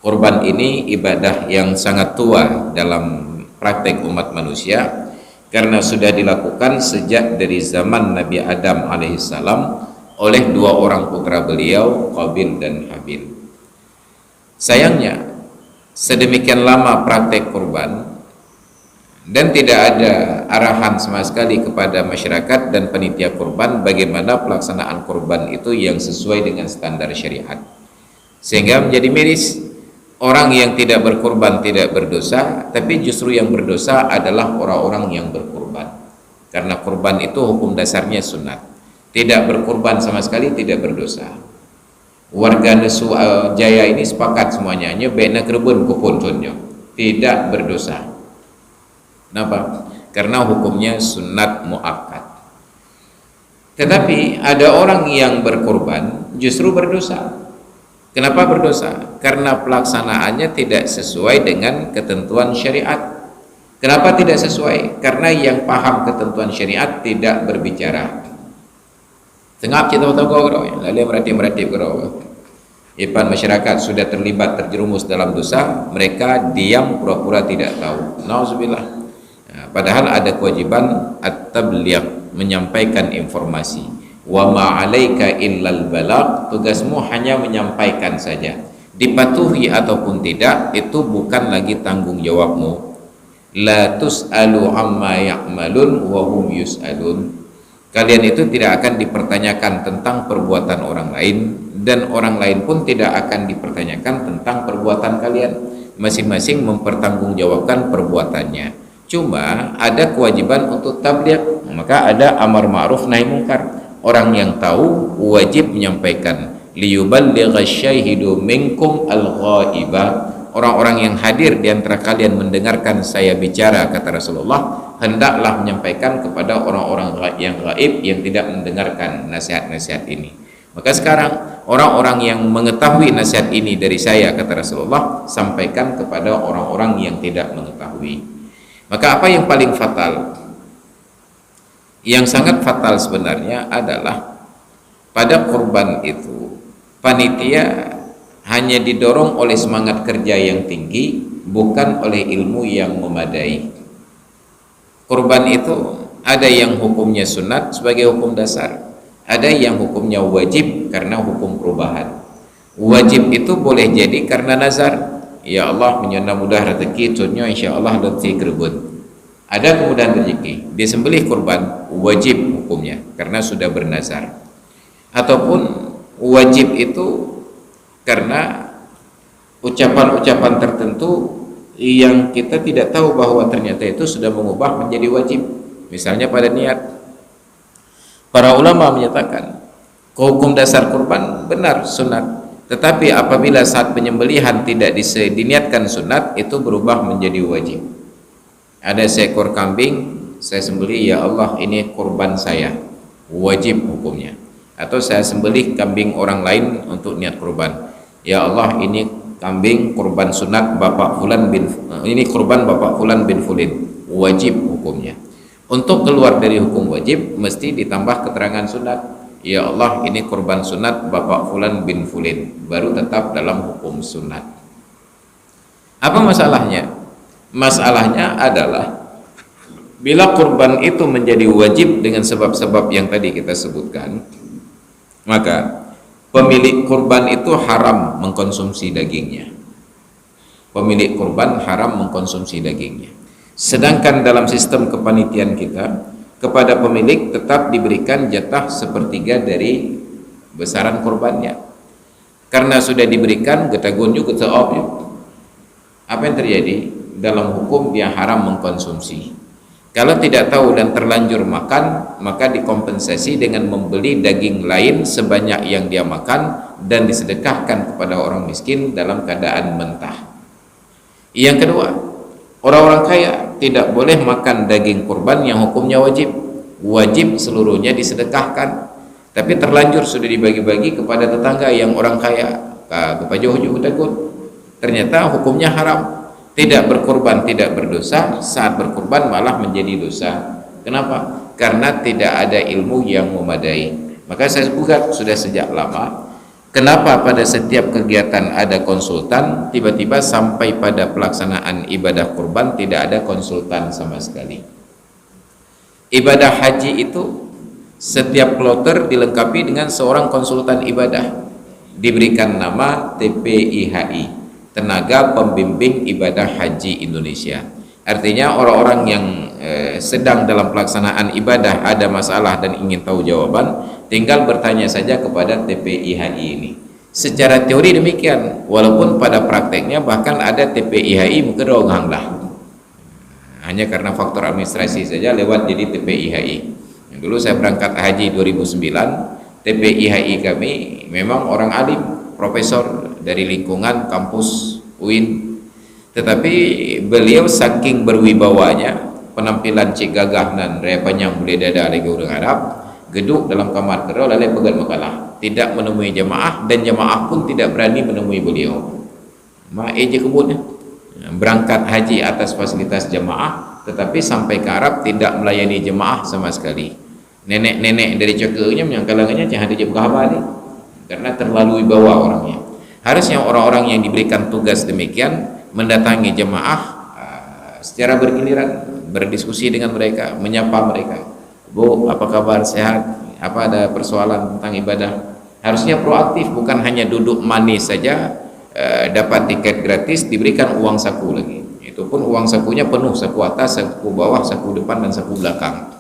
Kurban ini ibadah yang sangat tua dalam praktek umat manusia, karena sudah dilakukan sejak dari zaman Nabi Adam alaihissalam oleh dua orang putra beliau, Qabil dan Habil. Sayangnya sedemikian lama praktek kurban dan tidak ada arahan sama sekali kepada masyarakat dan panitia kurban bagaimana pelaksanaan kurban itu yang sesuai dengan standar syariat, sehingga menjadi miris. Orang yang tidak berkurban tidak berdosa, tapi justru yang berdosa adalah orang-orang yang berkurban, karena kurban itu hukum dasarnya sunat. Tidak berkurban sama sekali tidak berdosa. Warga Nesu Jaya ini sepakat semuanya, bena kerbun kupun contohnya tidak berdosa. Kenapa? Karena hukumnya sunat muakkad. Tetapi ada orang yang berkurban justru berdosa. Kenapa berdosa? Karena pelaksanaannya tidak sesuai dengan ketentuan syariat. Kenapa tidak sesuai? Karena yang paham ketentuan syariat tidak berbicara. Tengah kita tahu kau, lalu merati kau. Ipan masyarakat sudah terlibat terjerumus dalam dosa, mereka diam pura-pura tidak tahu. Nauzubillah. Padahal ada kewajiban at-tabligh, menyampaikan informasi. Wa ma 'alaika illal balagh, tugasmu hanya menyampaikan saja. Dipatuhi ataupun tidak itu bukan lagi tanggung jawabmu. La tus'alu amma ya'malun wa hum yus'alun. Kalian itu tidak akan dipertanyakan tentang perbuatan orang lain, dan orang lain pun tidak akan dipertanyakan tentang perbuatan kalian. Masing-masing mempertanggungjawabkan perbuatannya. Cuma ada kewajiban untuk tabligh, maka ada amar ma'ruf nahi mungkar. Orang yang tahu wajib menyampaikan. Liyuballigha syahidu minkum al-ghaiba. Orang-orang yang hadir di antara kalian mendengarkan saya bicara, kata Rasulullah, hendaklah menyampaikan kepada orang-orang yang gaib yang tidak mendengarkan nasihat-nasihat ini. Maka sekarang orang-orang yang mengetahui nasihat ini dari saya, kata Rasulullah, sampaikan kepada orang-orang yang tidak mengetahui. Maka apa yang paling fatal? Yang sangat fatal sebenarnya adalah pada kurban itu panitia hanya didorong oleh semangat kerja yang tinggi, bukan oleh ilmu yang memadai. Kurban itu ada yang hukumnya sunat sebagai hukum dasar, ada yang hukumnya wajib karena hukum perubahan. Wajib itu boleh jadi karena nazar, ya Allah menyana mudah rezeki, contohnya insya Allah rezeki kerebut. Ada kemudahan rezeki, dia sembelih kurban, wajib hukumnya karena sudah bernazar. Ataupun wajib itu karena ucapan-ucapan tertentu yang kita tidak tahu bahwa ternyata itu sudah mengubah menjadi wajib. Misalnya pada niat, para ulama menyatakan hukum dasar kurban benar sunat, tetapi apabila saat penyembelihan tidak diniatkan sunat, itu berubah menjadi wajib. Ada seekor kambing saya sembelih, ya Allah ini kurban saya, wajib hukumnya. Atau saya sembelih kambing orang lain untuk niat kurban, ya Allah ini kambing kurban sunat Bapak Fulan bin ini kurban Bapak Fulan bin Fulin, wajib hukumnya. Untuk keluar dari hukum wajib mesti ditambah keterangan sunat. Ya Allah, ini kurban sunat Bapak Fulan bin Fulin, baru tetap dalam hukum sunat. Apa masalahnya? Masalahnya adalah bila kurban itu menjadi wajib dengan sebab-sebab yang tadi kita sebutkan, maka pemilik kurban itu haram mengkonsumsi dagingnya. Pemilik kurban haram mengkonsumsi dagingnya. Sedangkan dalam sistem kepanitiaan kita, kepada pemilik tetap diberikan jatah sepertiga dari besaran kurbannya. Karena sudah diberikan, getagun juga seop. Apa yang terjadi? Dalam hukum dia haram mengkonsumsi. Kalau tidak tahu dan terlanjur makan, maka dikompensasi dengan membeli daging lain sebanyak yang dia makan dan disedekahkan kepada orang miskin dalam keadaan mentah. Yang kedua, orang-orang kaya tidak boleh makan daging kurban yang hukumnya wajib. Wajib seluruhnya disedekahkan, tapi terlanjur sudah dibagi-bagi kepada tetangga yang orang kaya, kepada jauh-jauh takut. Ternyata hukumnya haram. Tidak berkurban tidak berdosa, saat berkurban malah menjadi dosa. Kenapa? Karena tidak ada ilmu yang memadai. Maka saya gugat sudah sejak lama, kenapa pada setiap kegiatan ada konsultan, tiba-tiba sampai pada pelaksanaan ibadah kurban tidak ada konsultan sama sekali. Ibadah haji itu setiap kloter dilengkapi dengan seorang konsultan ibadah, diberikan nama TPIHI, Tenaga Pembimbing Ibadah Haji Indonesia. Artinya orang-orang yang sedang dalam pelaksanaan ibadah ada masalah dan ingin tahu jawaban, tinggal bertanya saja kepada TPIHI ini. Secara teori demikian, walaupun pada prakteknya bahkan ada TPIHI mungkin rongang lah, hanya karena faktor administrasi saja lewat jadi TPIHI. Dulu saya berangkat haji 2009, TPIHI kami memang orang alim, profesor dari lingkungan kampus UIN, tetapi beliau saking berwibawanya, penampilan cik gagah dan raya panjang boleh dada lagi orang Arab, geduk dalam kamar kerja lalu pegang makalah, tidak menemui jemaah dan jemaah pun tidak berani menemui beliau. Eje kebunnya berangkat haji atas fasilitas jemaah, tetapi sampai ke Arab tidak melayani jemaah sama sekali. Nenek-nenek dari cekenya menyangkalangannya jangan ada jemaah nih, karena terlalu wibawa orangnya. Harusnya orang-orang yang diberikan tugas demikian mendatangi jemaah secara bergiliran, berdiskusi dengan mereka, menyapa mereka. Bu, apa kabar, sehat? Apa ada persoalan tentang ibadah? Harusnya proaktif, bukan hanya duduk manis saja, dapat tiket gratis, diberikan uang saku lagi. Itu pun uang sakunya penuh, saku atas, saku bawah, saku depan dan saku belakang.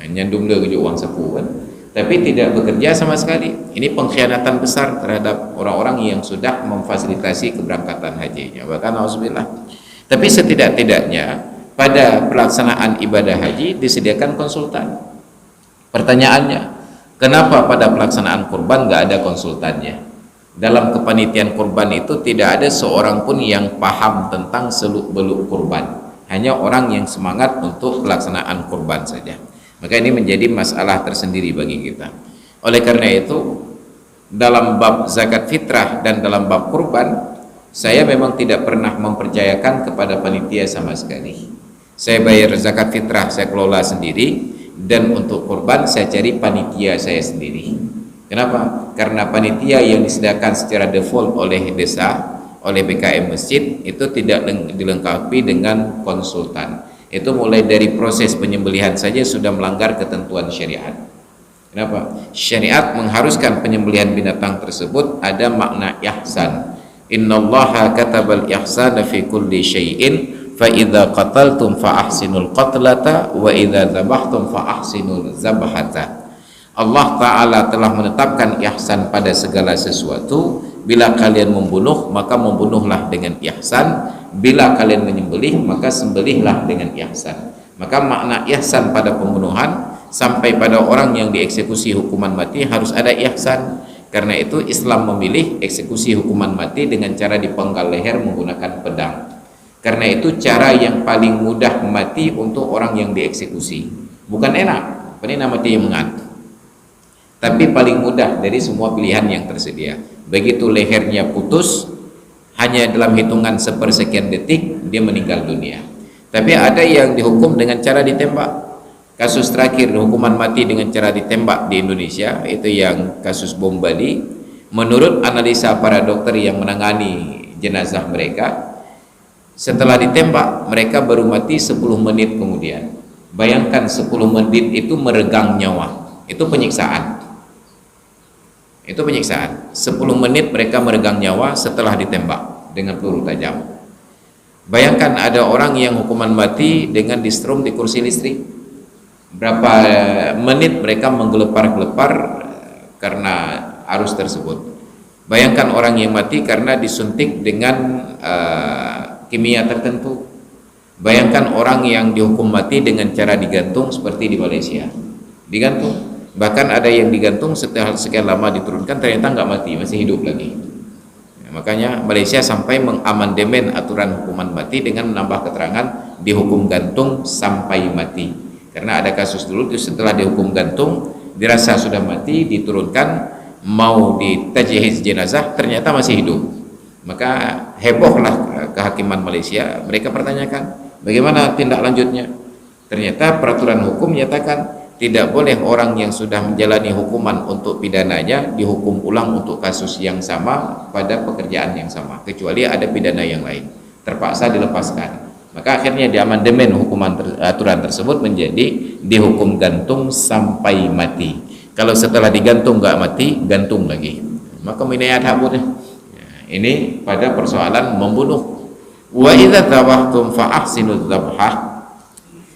Nyandung dia uang saku kan. Tapi tidak bekerja sama sekali. Ini pengkhianatan besar terhadap orang-orang yang sudah memfasilitasi keberangkatan hajinya. Bahkan auzubillah. Tapi setidak-tidaknya pada pelaksanaan ibadah haji disediakan konsultan. Pertanyaannya, kenapa pada pelaksanaan kurban nggak ada konsultannya? Dalam kepanitiaan kurban itu tidak ada seorang pun yang paham tentang seluk-beluk kurban. Hanya orang yang semangat untuk pelaksanaan kurban saja. Maka ini menjadi masalah tersendiri bagi kita. Oleh karena itu, dalam bab zakat fitrah dan dalam bab kurban, saya memang tidak pernah mempercayakan kepada panitia sama sekali. Saya bayar zakat fitrah, saya kelola sendiri, dan untuk kurban saya cari panitia saya sendiri. Kenapa? Karena panitia yang disediakan secara default oleh desa, oleh BKM masjid, itu tidak dilengkapi dengan konsultan. Itu mulai dari proses penyembelihan saja sudah melanggar ketentuan syariat. Kenapa? Syariat mengharuskan penyembelihan binatang tersebut ada makna ihsan. Innallaha katabal ihsana fi kulli syai'in fa idza qataltum fa ahsinul qatlata wa idza dzabhtum fa ahsinul dzabhata. Allah Ta'ala telah menetapkan ihsan pada segala sesuatu. Bila kalian membunuh, maka membunuhlah dengan ihsan. Bila kalian menyembelih, maka sembelihlah dengan ihsan. Maka makna ihsan pada pembunuhan sampai pada orang yang dieksekusi hukuman mati harus ada ihsan. Karena itu Islam memilih eksekusi hukuman mati dengan cara dipenggal leher menggunakan pedang. Karena itu cara yang paling mudah mati untuk orang yang dieksekusi. Bukan enak, ini mati yang mengat, tapi paling mudah dari semua pilihan yang tersedia. Begitu lehernya putus, hanya dalam hitungan sepersekian detik dia meninggal dunia. Tapi ada yang dihukum dengan cara ditembak. Kasus terakhir hukuman mati dengan cara ditembak di Indonesia itu yang kasus bom Bali. Menurut analisa para dokter yang menangani jenazah mereka, setelah ditembak mereka baru mati 10 menit kemudian. Bayangkan 10 menit itu meregang nyawa. Itu penyiksaan. Itu penyiksaan. 10 menit mereka meregang nyawa setelah ditembak dengan peluru tajam. Bayangkan ada orang yang hukuman mati dengan distrom di kursi listrik. Berapa menit mereka menggelepar-gelepar karena arus tersebut. Bayangkan orang yang mati karena disuntik dengan kimia tertentu. Bayangkan orang yang dihukum mati dengan cara digantung seperti di Malaysia. Digantung. Bahkan ada yang digantung setelah sekian lama diturunkan ternyata nggak mati, masih hidup lagi. Makanya Malaysia sampai mengamandemen aturan hukuman mati dengan menambah keterangan dihukum gantung sampai mati. Karena ada kasus dulu setelah dihukum gantung dirasa sudah mati, diturunkan mau ditajhiz jenazah ternyata masih hidup. Maka hebohlah kehakiman Malaysia, mereka pertanyakan bagaimana tindak lanjutnya. Ternyata peraturan hukum menyatakan tidak boleh orang yang sudah menjalani hukuman untuk pidananya dihukum ulang untuk kasus yang sama pada pekerjaan yang sama, kecuali ada pidana yang lain terpaksa dilepaskan. Maka akhirnya diamandemen hukuman aturan tersebut menjadi dihukum gantung sampai mati. Kalau setelah digantung nggak mati, gantung lagi. Maka minayat habun. Ini pada persoalan membunuh. Wa idza dzabhtum fa ahsinuz dzabhah.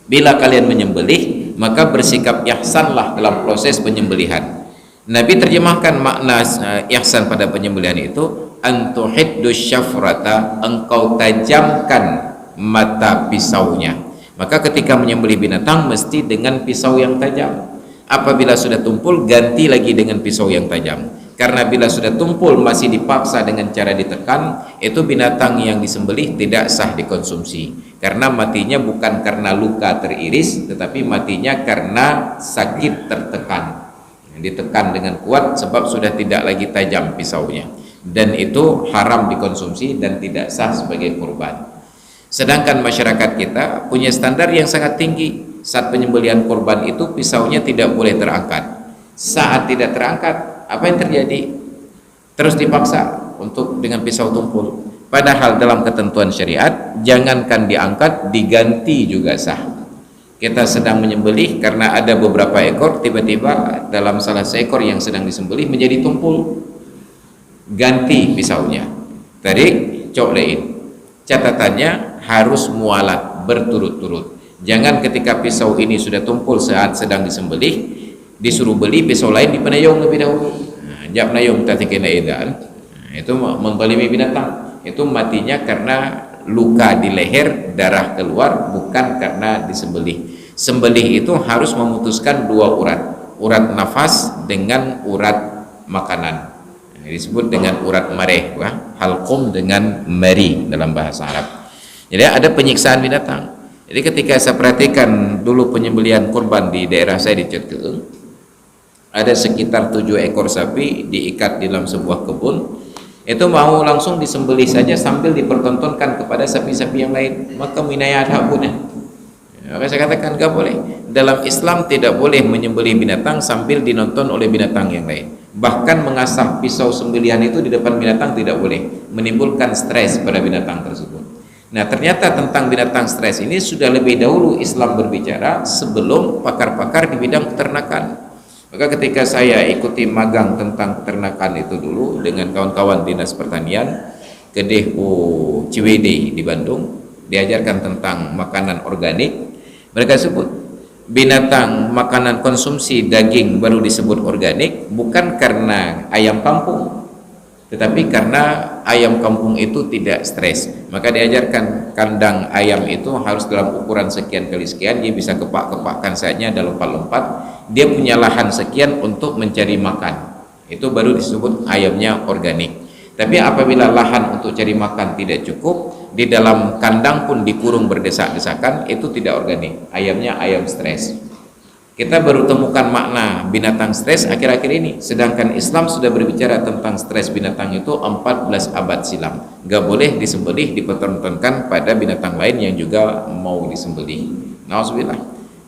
Bila kalian menyembelih, maka bersikap ihsanlah dalam proses penyembelihan. Nabi terjemahkan makna ihsan pada penyembelihan itu, antuhiddu syafrata, engkau tajamkan mata pisaunya. Maka ketika menyembelih binatang mesti dengan pisau yang tajam. Apabila sudah tumpul, ganti lagi dengan pisau yang tajam. Karena bila sudah tumpul masih dipaksa dengan cara ditekan, itu binatang yang disembelih tidak sah dikonsumsi. Karena matinya bukan karena luka teriris, tetapi matinya karena sakit tertekan. Ditekan dengan kuat sebab sudah tidak lagi tajam pisaunya. Dan itu haram dikonsumsi dan tidak sah sebagai kurban. Sedangkan masyarakat kita punya standar yang sangat tinggi. Saat penyembelihan kurban itu pisaunya tidak boleh terangkat. Saat tidak terangkat, apa yang terjadi? Terus dipaksa untuk dengan pisau tumpul. Padahal dalam ketentuan syariat, jangankan diangkat, diganti juga sah. Kita sedang menyembelih karena ada beberapa ekor, tiba-tiba dalam salah seekor yang sedang disembelih menjadi tumpul. Ganti pisaunya. Tarik, coklein. Catatannya harus mualat berturut-turut. Jangan ketika pisau ini sudah tumpul saat sedang disembelih, disuruh beli pisau lain di penayung lebih dahulu. Jab penayung tatikina edan. Itu membalimi binatang. Itu matinya karena luka di leher, darah keluar, bukan karena disembelih. Sembelih itu harus memutuskan dua urat, urat nafas dengan urat makanan. Disebut dengan urat mareh, halqum dengan mari dalam bahasa Arab. Jadi ada penyiksaan binatang. Jadi ketika saya perhatikan dulu penyembelihan kurban di daerah saya di Ceteung, ada sekitar 7 ekor sapi diikat di dalam sebuah kebun. Itu mau langsung disembelih saja sambil dipertontonkan kepada sapi-sapi yang lain, maka minayat hakuna. Maka saya katakan gak boleh. Dalam Islam tidak boleh menyembelih binatang sambil dinonton oleh binatang yang lain. Bahkan mengasah pisau sembelihan itu di depan binatang tidak boleh, menimbulkan stres pada binatang tersebut. Nah, ternyata tentang binatang stres ini sudah lebih dahulu Islam berbicara sebelum pakar-pakar di bidang peternakan. Maka ketika saya ikuti magang tentang peternakan itu dulu dengan kawan-kawan Dinas Pertanian ke Depo Ciwidey di Bandung, diajarkan tentang makanan organik. Mereka sebut binatang makanan konsumsi daging baru disebut organik bukan karena ayam kampung, tetapi karena ayam kampung itu tidak stres. Maka diajarkan kandang ayam itu harus dalam ukuran sekian kali sekian, dia bisa kepak-kepakkan saja, ada lompat-lompat, dia punya lahan sekian untuk mencari makan, itu baru disebut ayamnya organik. Tapi apabila lahan untuk cari makan tidak cukup, di dalam kandang pun dikurung berdesak-desakan, itu tidak organik, ayamnya ayam stres. Kita baru temukan makna binatang stres akhir-akhir ini, sedangkan Islam sudah berbicara tentang stres binatang itu 14 abad silam. Gak boleh disembelih, dipertontonkan pada binatang lain yang juga mau disembelih. Nauzubillah.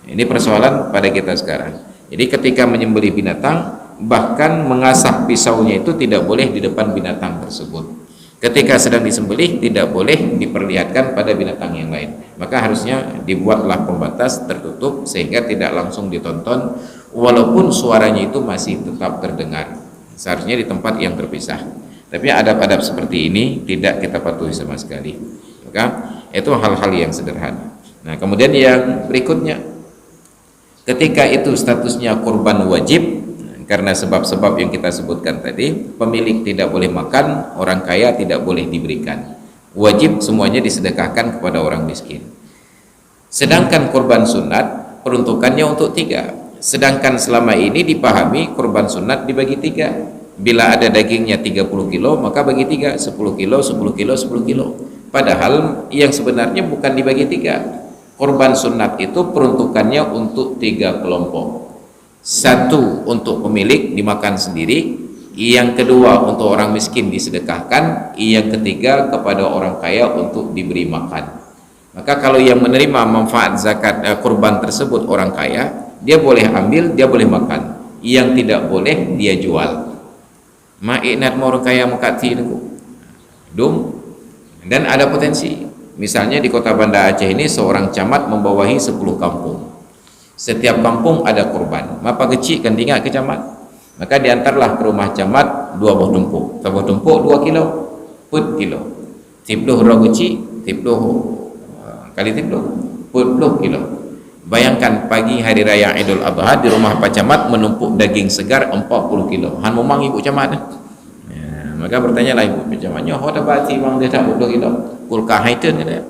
Ini persoalan pada kita sekarang. Jadi ketika menyembelih binatang, bahkan mengasah pisaunya itu tidak boleh di depan binatang tersebut. Ketika sedang disembelih tidak boleh diperlihatkan pada binatang yang lain. Maka harusnya dibuatlah pembatas tertutup sehingga tidak langsung ditonton, walaupun suaranya itu masih tetap terdengar. Seharusnya di tempat yang terpisah. Tapi adab-adab seperti ini tidak kita patuhi sama sekali. Maka itu hal-hal yang sederhana. Nah, kemudian yang berikutnya, ketika itu statusnya kurban wajib, karena sebab-sebab yang kita sebutkan tadi, pemilik tidak boleh makan, orang kaya tidak boleh diberikan. Wajib semuanya disedekahkan kepada orang miskin. Sedangkan kurban sunat peruntukannya untuk 3. Sedangkan selama ini dipahami kurban sunat dibagi 3. Bila ada dagingnya 30 kilo maka bagi 3, 10 kilo, 10 kilo, 10 kilo. Padahal yang sebenarnya bukan dibagi 3. Kurban sunat itu peruntukannya untuk 3 kelompok. 1 untuk pemilik dimakan sendiri, yang kedua untuk orang miskin disedekahkan, yang ketiga kepada orang kaya untuk diberi makan. Maka kalau yang menerima manfaat zakat kurban tersebut orang kaya, dia boleh ambil, dia boleh makan. Yang tidak boleh dia jual. Ma'inat orang kaya mengkati dum. Dan ada potensi. Misalnya di kota Banda Aceh ini seorang camat membawahi 10 kampung. Setiap kampung ada kurban. Mapa kecil kan tinggal ke camat. Maka diantarlah ke rumah camat 2 buah tumpuk. Sebuah tumpuk 2 kilo, put kilo. Tipluh roh kecil, tipluh kali tipluh, put kilo. Bayangkan pagi hari raya Idul Adha di rumah Pak Camat menumpuk daging segar 40 kilo. Han memang ibu camat. Ya, maka bertanyalah ibu camatnya, "Ho dapat bang dia tak 40 kilo?" Kulkah haiten dia.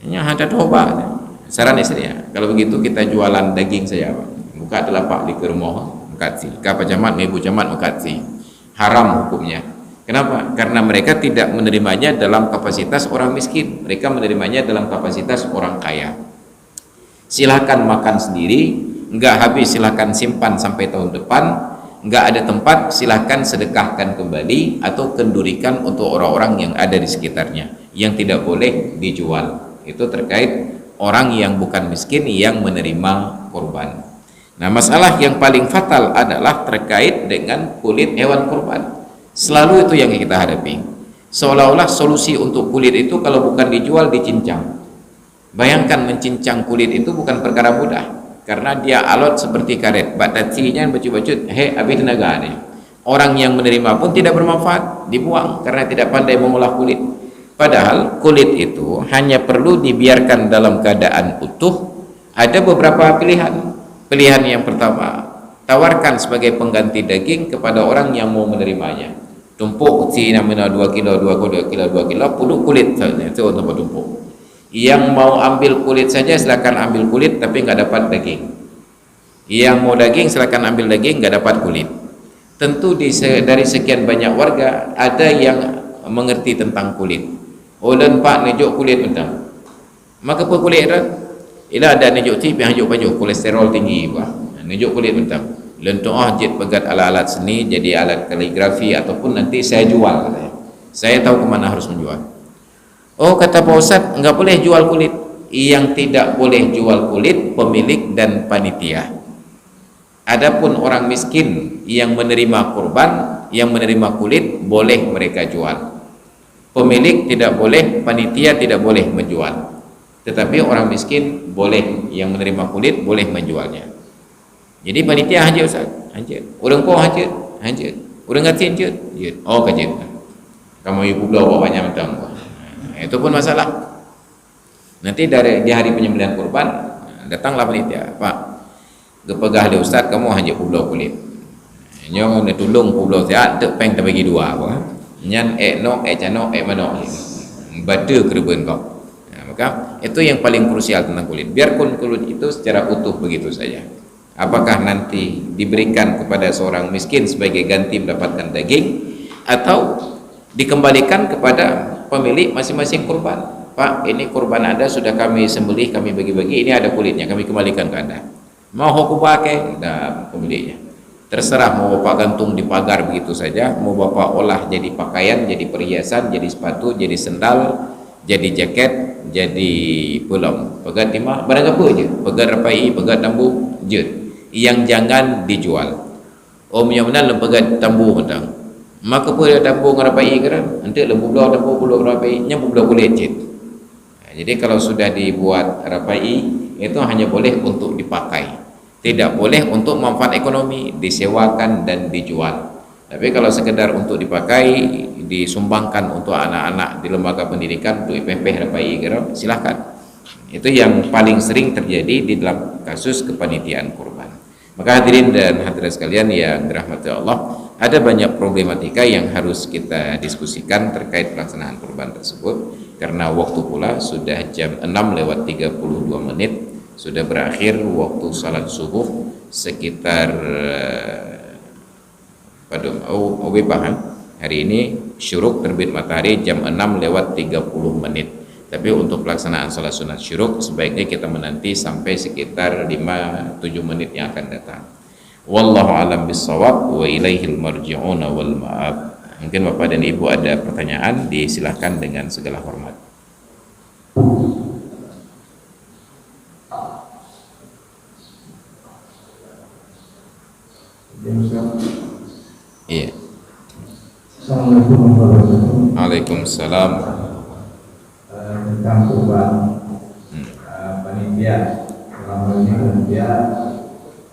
Nya ada toba. Saran istri ya, kalau begitu kita jualan daging saja, buka telapak di rumah mengkati, kapa camat, ibu camat mengkati, haram hukumnya. Kenapa? Karena mereka tidak menerimanya dalam kapasitas orang miskin, mereka menerimanya dalam kapasitas orang kaya. Silakan makan sendiri, enggak habis silakan simpan sampai tahun depan, enggak ada tempat silakan sedekahkan kembali atau kendurikan untuk orang-orang yang ada di sekitarnya, yang tidak boleh dijual. Itu terkait orang yang bukan miskin yang menerima kurban. Nah, masalah yang paling fatal adalah terkait dengan kulit hewan kurban. Selalu itu yang kita hadapi. Seolah-olah solusi untuk kulit itu kalau bukan dijual, dicincang. Bayangkan mencincang kulit itu bukan perkara mudah, karena dia alot seperti karet. Batatinya bacut-bacut, habis tenaga nih. Orang yang menerima pun tidak bermanfaat, dibuang karena tidak pandai mengolah kulit. Padahal kulit itu hanya perlu dibiarkan dalam keadaan utuh. Ada beberapa pilihan. Pilihan yang pertama, tawarkan sebagai pengganti daging kepada orang yang mau menerimanya. Tumpuk si namanya 2 kilo, 2 kilo, 2 kilo, puluh kulit itu untuk tumpuk. Yang mau ambil kulit saja silakan ambil kulit, tapi nggak dapat daging. Yang mau daging silakan ambil daging, nggak dapat kulit. Tentu dari sekian banyak warga ada yang mengerti tentang kulit. Ulen pak nejuk kulit betul. Maka apa kulit dah? Ila ada nejuk tip yang hajuk baju kolesterol tinggi bah. Nejuk kulit betul. Lentuk jit pegat alat-alat seni jadi alat kaligrafi ataupun nanti saya jual katanya. Saya tahu kemana harus menjual. Oh kata Pak Ustaz enggak boleh jual kulit. Yang tidak boleh jual kulit pemilik dan panitia. Adapun orang miskin yang menerima kurban, yang menerima kulit boleh mereka jual. Pemilik tidak boleh, panitia tidak boleh menjual. Tetapi orang miskin boleh, yang menerima kulit boleh menjualnya. Jadi panitia hajat Ustaz, hajat. Orang kau hajat, hajat. Orang ngatin hajat, hajat. Oh hajat. Kamu ibu belau bawanya mentang. Itu pun masalah. Nanti di hari penyembelihan kurban datanglah panitia, Pak. Gepegah dia Ustaz, kamu hajat belau kulit. Nyo nak tolong belau siat, tek peng terbagi 2 apa. Nyan no cano mano bada kerben kau. Maka itu yang paling krusial tentang kulit. Biarpun kulit itu secara utuh begitu saja. Apakah nanti diberikan kepada seorang miskin sebagai ganti mendapatkan daging, atau dikembalikan kepada pemilik masing-masing kurban? Pak, ini kurban Anda sudah kami sembelih, kami bagi-bagi, ini ada kulitnya, kami kembalikan ke Anda. Mau aku pakai? Nah, pemiliknya. Terserah, mau Bapak gantung di pagar begitu saja, mau Bapak olah jadi pakaian, jadi perhiasan, jadi sepatu, jadi sendal, jadi jaket, jadi pulang. Pegat timah, barang apa aja. Pegat rapai, pegat tambu, je. Yang jangan dijual. Om yang benar pegat tambu mentang. Maka pun dia tambu ngarapai kan? Nanti lembu belah tambu pulau rapai, nyampu belah boleh je. Jadi kalau sudah dibuat rapai, itu hanya boleh untuk dipakai. Tidak boleh untuk manfaat ekonomi, disewakan dan dijual. Tapi kalau sekedar untuk dipakai, disumbangkan untuk anak-anak di lembaga pendidikan untuk IPP rapai silahkan. Itu yang paling sering terjadi di dalam kasus kepanitiaan kurban. Maka hadirin dan hadirat sekalian yang dirahmati Allah, ada banyak problematika yang harus kita diskusikan terkait pelaksanaan kurban tersebut, karena waktu pula sudah jam 6:32, sudah berakhir waktu salat subuh sekitar hari ini syuruk terbit matahari jam 6:30. Tapi untuk pelaksanaan salat sunat syuruk sebaiknya kita menanti sampai sekitar 5-7 menit yang akan datang. Wallahu alam bissawab wa ilaihil marji'una wal ma'ab. Mungkin Bapak dan Ibu ada pertanyaan, disilahkan dengan segala hormat. Iya. Assalamualaikum warahmatullahi wabarakatuh. Waalaikumsalam. Tentang kurban panitia, selama ini panitia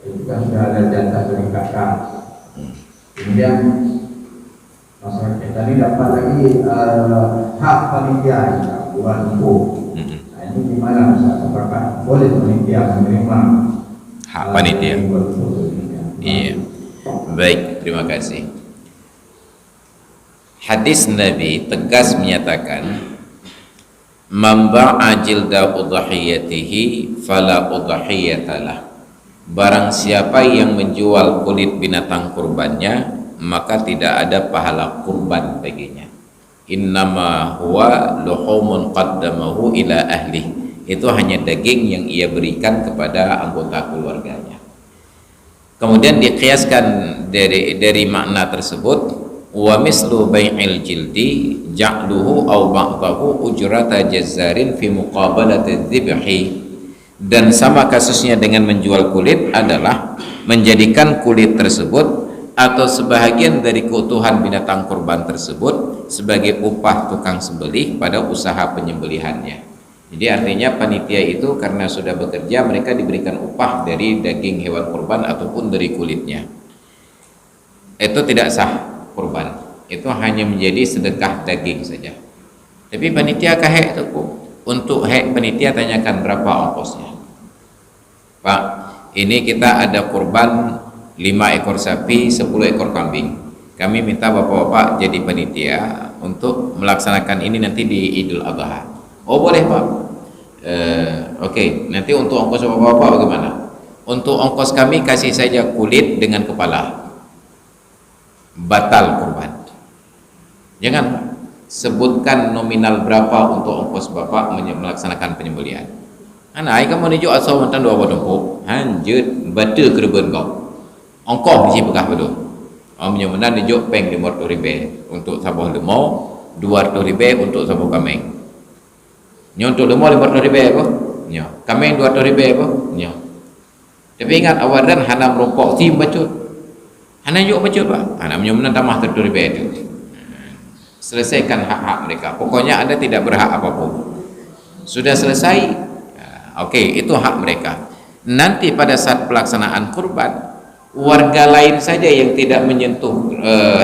itu kan sudah ada jatah peningkatan. Kemudian masyarakat tadi dapat lagi hak panitia, bukan empuk. Nah, ini gimana Ustaz? Apakah boleh panitia menerima Hak panitia? Iya. Baik, terima kasih. Hadis Nabi tegas menyatakan, "Man ba'a jilda udhiyatihi fala udhiyatalah." Barang siapa yang menjual kulit binatang kurbannya, maka tidak ada pahala kurban baginya. Innama huwa luhumun qaddamahu ila ahli. Itu hanya daging yang ia berikan kepada anggota keluarganya. Kemudian dikiaskan dari makna tersebut, wa mislu bai'il jildi ja'luhu aw ba'dahu ujrata jazzarin fi muqabalati dzibhi. Dan sama kasusnya dengan menjual kulit adalah menjadikan kulit tersebut atau sebahagian dari keutuhan binatang kurban tersebut sebagai upah tukang sembelih pada usaha penyembelihannya. Jadi artinya panitia itu karena sudah bekerja, mereka diberikan upah dari daging hewan kurban ataupun dari kulitnya. Itu tidak sah kurban, itu hanya menjadi sedekah daging saja. Tapi panitia kahek itu, untuk hek panitia tanyakan berapa ongkosnya. Pak, ini kita ada kurban 5 ekor sapi, 10 ekor kambing. Kami minta bapak-bapak jadi panitia untuk melaksanakan ini nanti di Idul Adha. Oh boleh Pak. Oke, nanti untuk ongkos bapak-bapak bagaimana? Untuk ongkos kami kasih saja kulit dengan kepala. Batal kurban. Jangan sebutkan nominal berapa untuk ongkos bapak melaksanakan penyembelihan. Anak kamu menuju asal mantan dua badempuk, hanjut batal kerban kau. Ongkos mesti pekah betul. Amnya mana nujuk peng 500,000 untuk sabah lemau, 200,000 untuk sabah kameng. Nyo untuk lemau 500,000 apa? Nyo. Kameng 200,000 apa? Nyo. Tapi ingat awalan hana merokok tim bacut. Hana yuk bacut Pak. Hana menyumbang tamah 30,000 itu. Selesaikan hak-hak mereka. Pokoknya Anda tidak berhak apapun. Sudah selesai. Okey, itu hak mereka. Nanti pada saat pelaksanaan kurban, warga lain saja yang tidak menyentuh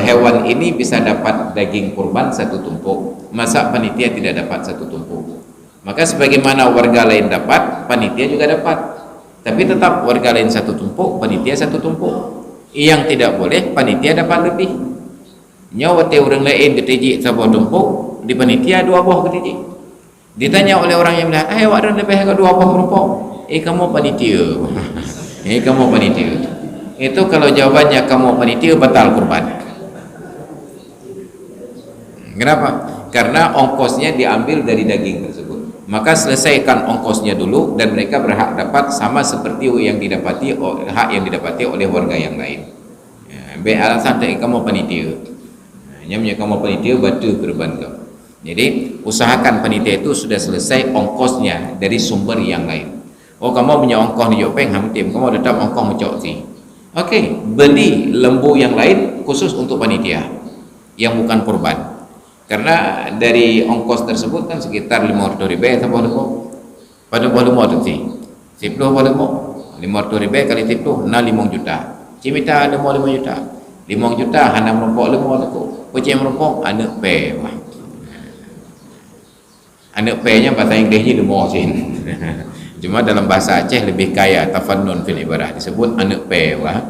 hewan ini bisa dapat daging kurban satu tumpuk. Masa panitia tidak dapat satu tumpuk? Maka sebagaimana warga lain dapat, panitia juga dapat. Tapi tetap warga lain satu tumpuk, panitia satu tumpuk. Yang tidak boleh, panitia dapat lebih. Nyawa orang lain ketijik sebuah tumpuk, di panitia 2 buah ketijik. Ditanya oleh orang yang bilang, awak ada lebih ke 2 buah kelompok. Kamu panitia. Kamu panitia. Itu kalau jawabannya kamu panitia, batal kurban. Kenapa? Karena ongkosnya diambil dari daging tersebut. maka selesaikan ongkosnya dulu dan mereka berhak dapat sama seperti yang didapati hak yang didapati oleh warga yang lain. Be alasan tak kamu panitia. Hanya kamu panitia batu kurban kau. Jadi usahakan panitia itu sudah selesai ongkosnya dari sumber yang lain. Oh kamu punya ongkos di Jopeng hamtim, kamu tetap ongkos mencok si. Okey, beli lembu yang lain khusus untuk panitia yang bukan kurban. Karena dari ongkos tersebut kan sekitar 500 ribu tambah lemo. Pada lemo tu si. 10 pada lemo. 500 ribu kali 10 na 5 juta. Cimita ada 5 juta. 5 juta hana merompok lemo tu. Pecah merompok anak pe. Anak pe-nya bahasa Inggrisnya lemo sin. Cuma dalam bahasa Aceh lebih kaya tafannun fil ibarah disebut anak pe wah.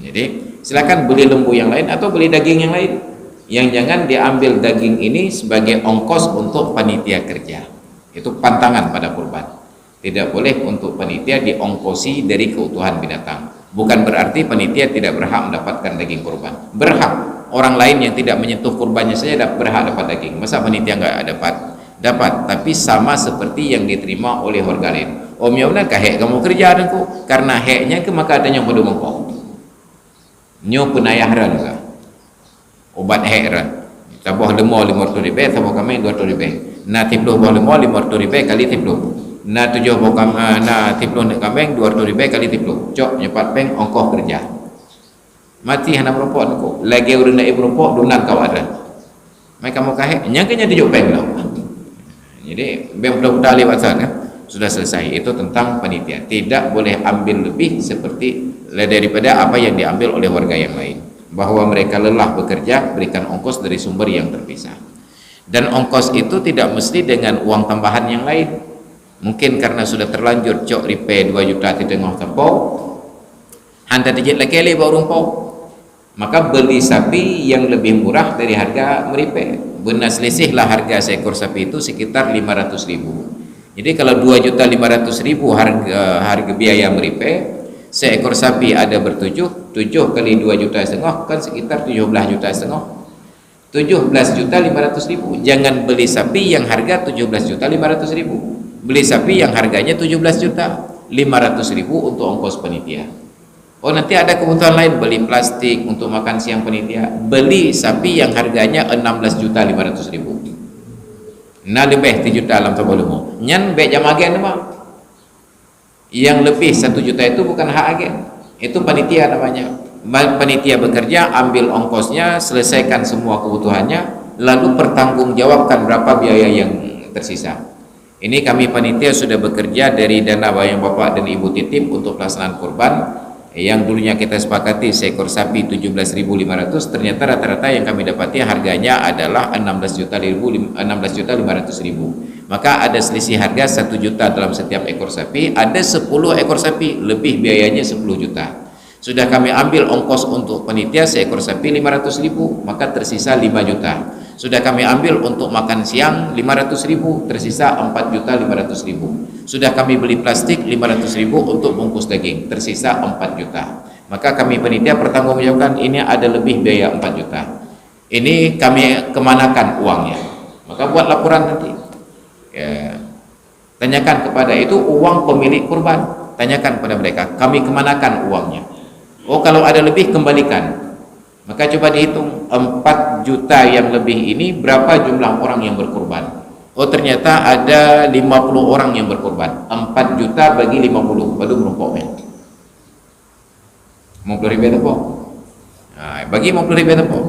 Jadi silakan beli lembu yang lain atau beli daging yang lain. Yang jangan diambil daging ini sebagai ongkos untuk panitia kerja. Itu pantangan pada kurban. Tidak boleh untuk panitia diongkosi dari keutuhan binatang. Bukan berarti panitia tidak berhak mendapatkan daging kurban. Berhak. Orang lain yang tidak menyentuh kurbannya saja berhak dapat daging. Masa panitia enggak dapat? Dapat. Tapi sama seperti yang diterima oleh warga lain. Om ya benar hek kamu kerja denku? Karena heknya ke maka adanya pada mengkau. Nyo penayahran juga. Obat heran tabah lemo 500 ribu tabah kami 200 ribu na tiploh bah lemo 500 ribu kali tiploh na 7 bah kami na tiploh nak kambing 200 ribu kali tiploh cok nyepat peng ongkos kerja mati hana merokok aku lagi urang nak merokok dunan kau ada mai kamu kahek nyangkanya 7 peng lah. Jadi budak-budak lewat sana sudah selesai. Itu tentang panitia, tidak boleh ambil lebih seperti daripada apa yang diambil oleh warga yang lain. Bahwa mereka lelah bekerja, berikan ongkos dari sumber yang terpisah. Dan ongkos itu tidak mesti dengan uang tambahan yang lain. Mungkin karena sudah terlanjur cok ripe 2 juta di tengah tempau, hantar dijit lagi baru rumpau, maka beli sapi yang lebih murah dari harga meripe. Benar selisihlah harga seekor sapi itu sekitar 500 ribu. Jadi kalau 2.500.000 harga biaya meripe, seekor sapi ada bertujuh, 7 kali 2,5 juta kan sekitar 17,5 juta. 17.500.000. Jangan beli sapi yang harga 17.500.000. Beli sapi yang harganya 17.500.000 untuk ongkos panitia. Oh nanti ada kebutuhan lain, beli plastik untuk makan siang panitia. Beli sapi yang harganya 16.500.000. Nah lebih 3 juta dalam tabulumu. Nyan baik jam agen mah. Yang lebih 1 juta itu bukan hak agen. Itu panitia namanya. Panitia bekerja, ambil ongkosnya, selesaikan semua kebutuhannya, lalu pertanggungjawabkan berapa biaya yang tersisa. Ini kami panitia sudah bekerja dari dana bayang bapak dan ibu titip untuk pelaksanaan kurban. Yang dulunya kita sepakati seekor sapi 17.500, ternyata rata-rata yang kami dapati harganya adalah 16.500.000. Maka ada selisih harga 1 juta dalam setiap ekor sapi. Ada 10 ekor sapi, lebih biayanya 10 juta. Sudah kami ambil ongkos untuk panitia seekor sapi 500.000, maka tersisa 5 juta. Sudah kami ambil untuk makan siang 500.000, tersisa 4.500.000. Sudah kami beli plastik 500.000 untuk bungkus daging, tersisa 4 juta. Maka kami panitia pertanggungjawabkan ini ada lebih biaya 4 juta. Ini kami kemanakan uangnya? Maka buat laporan nanti. Ya, tanyakan kepada itu uang pemilik kurban. Tanyakan kepada mereka, kami kemanakan uangnya? Oh kalau ada lebih kembalikan. Maka coba dihitung 4 juta yang lebih ini berapa jumlah orang yang berkurban. Oh ternyata ada 50 orang yang berkurban. 4 juta bagi 50 baru merumpoknya 50 ribu tepuk. Nah, bagi 50 ribu tepuk.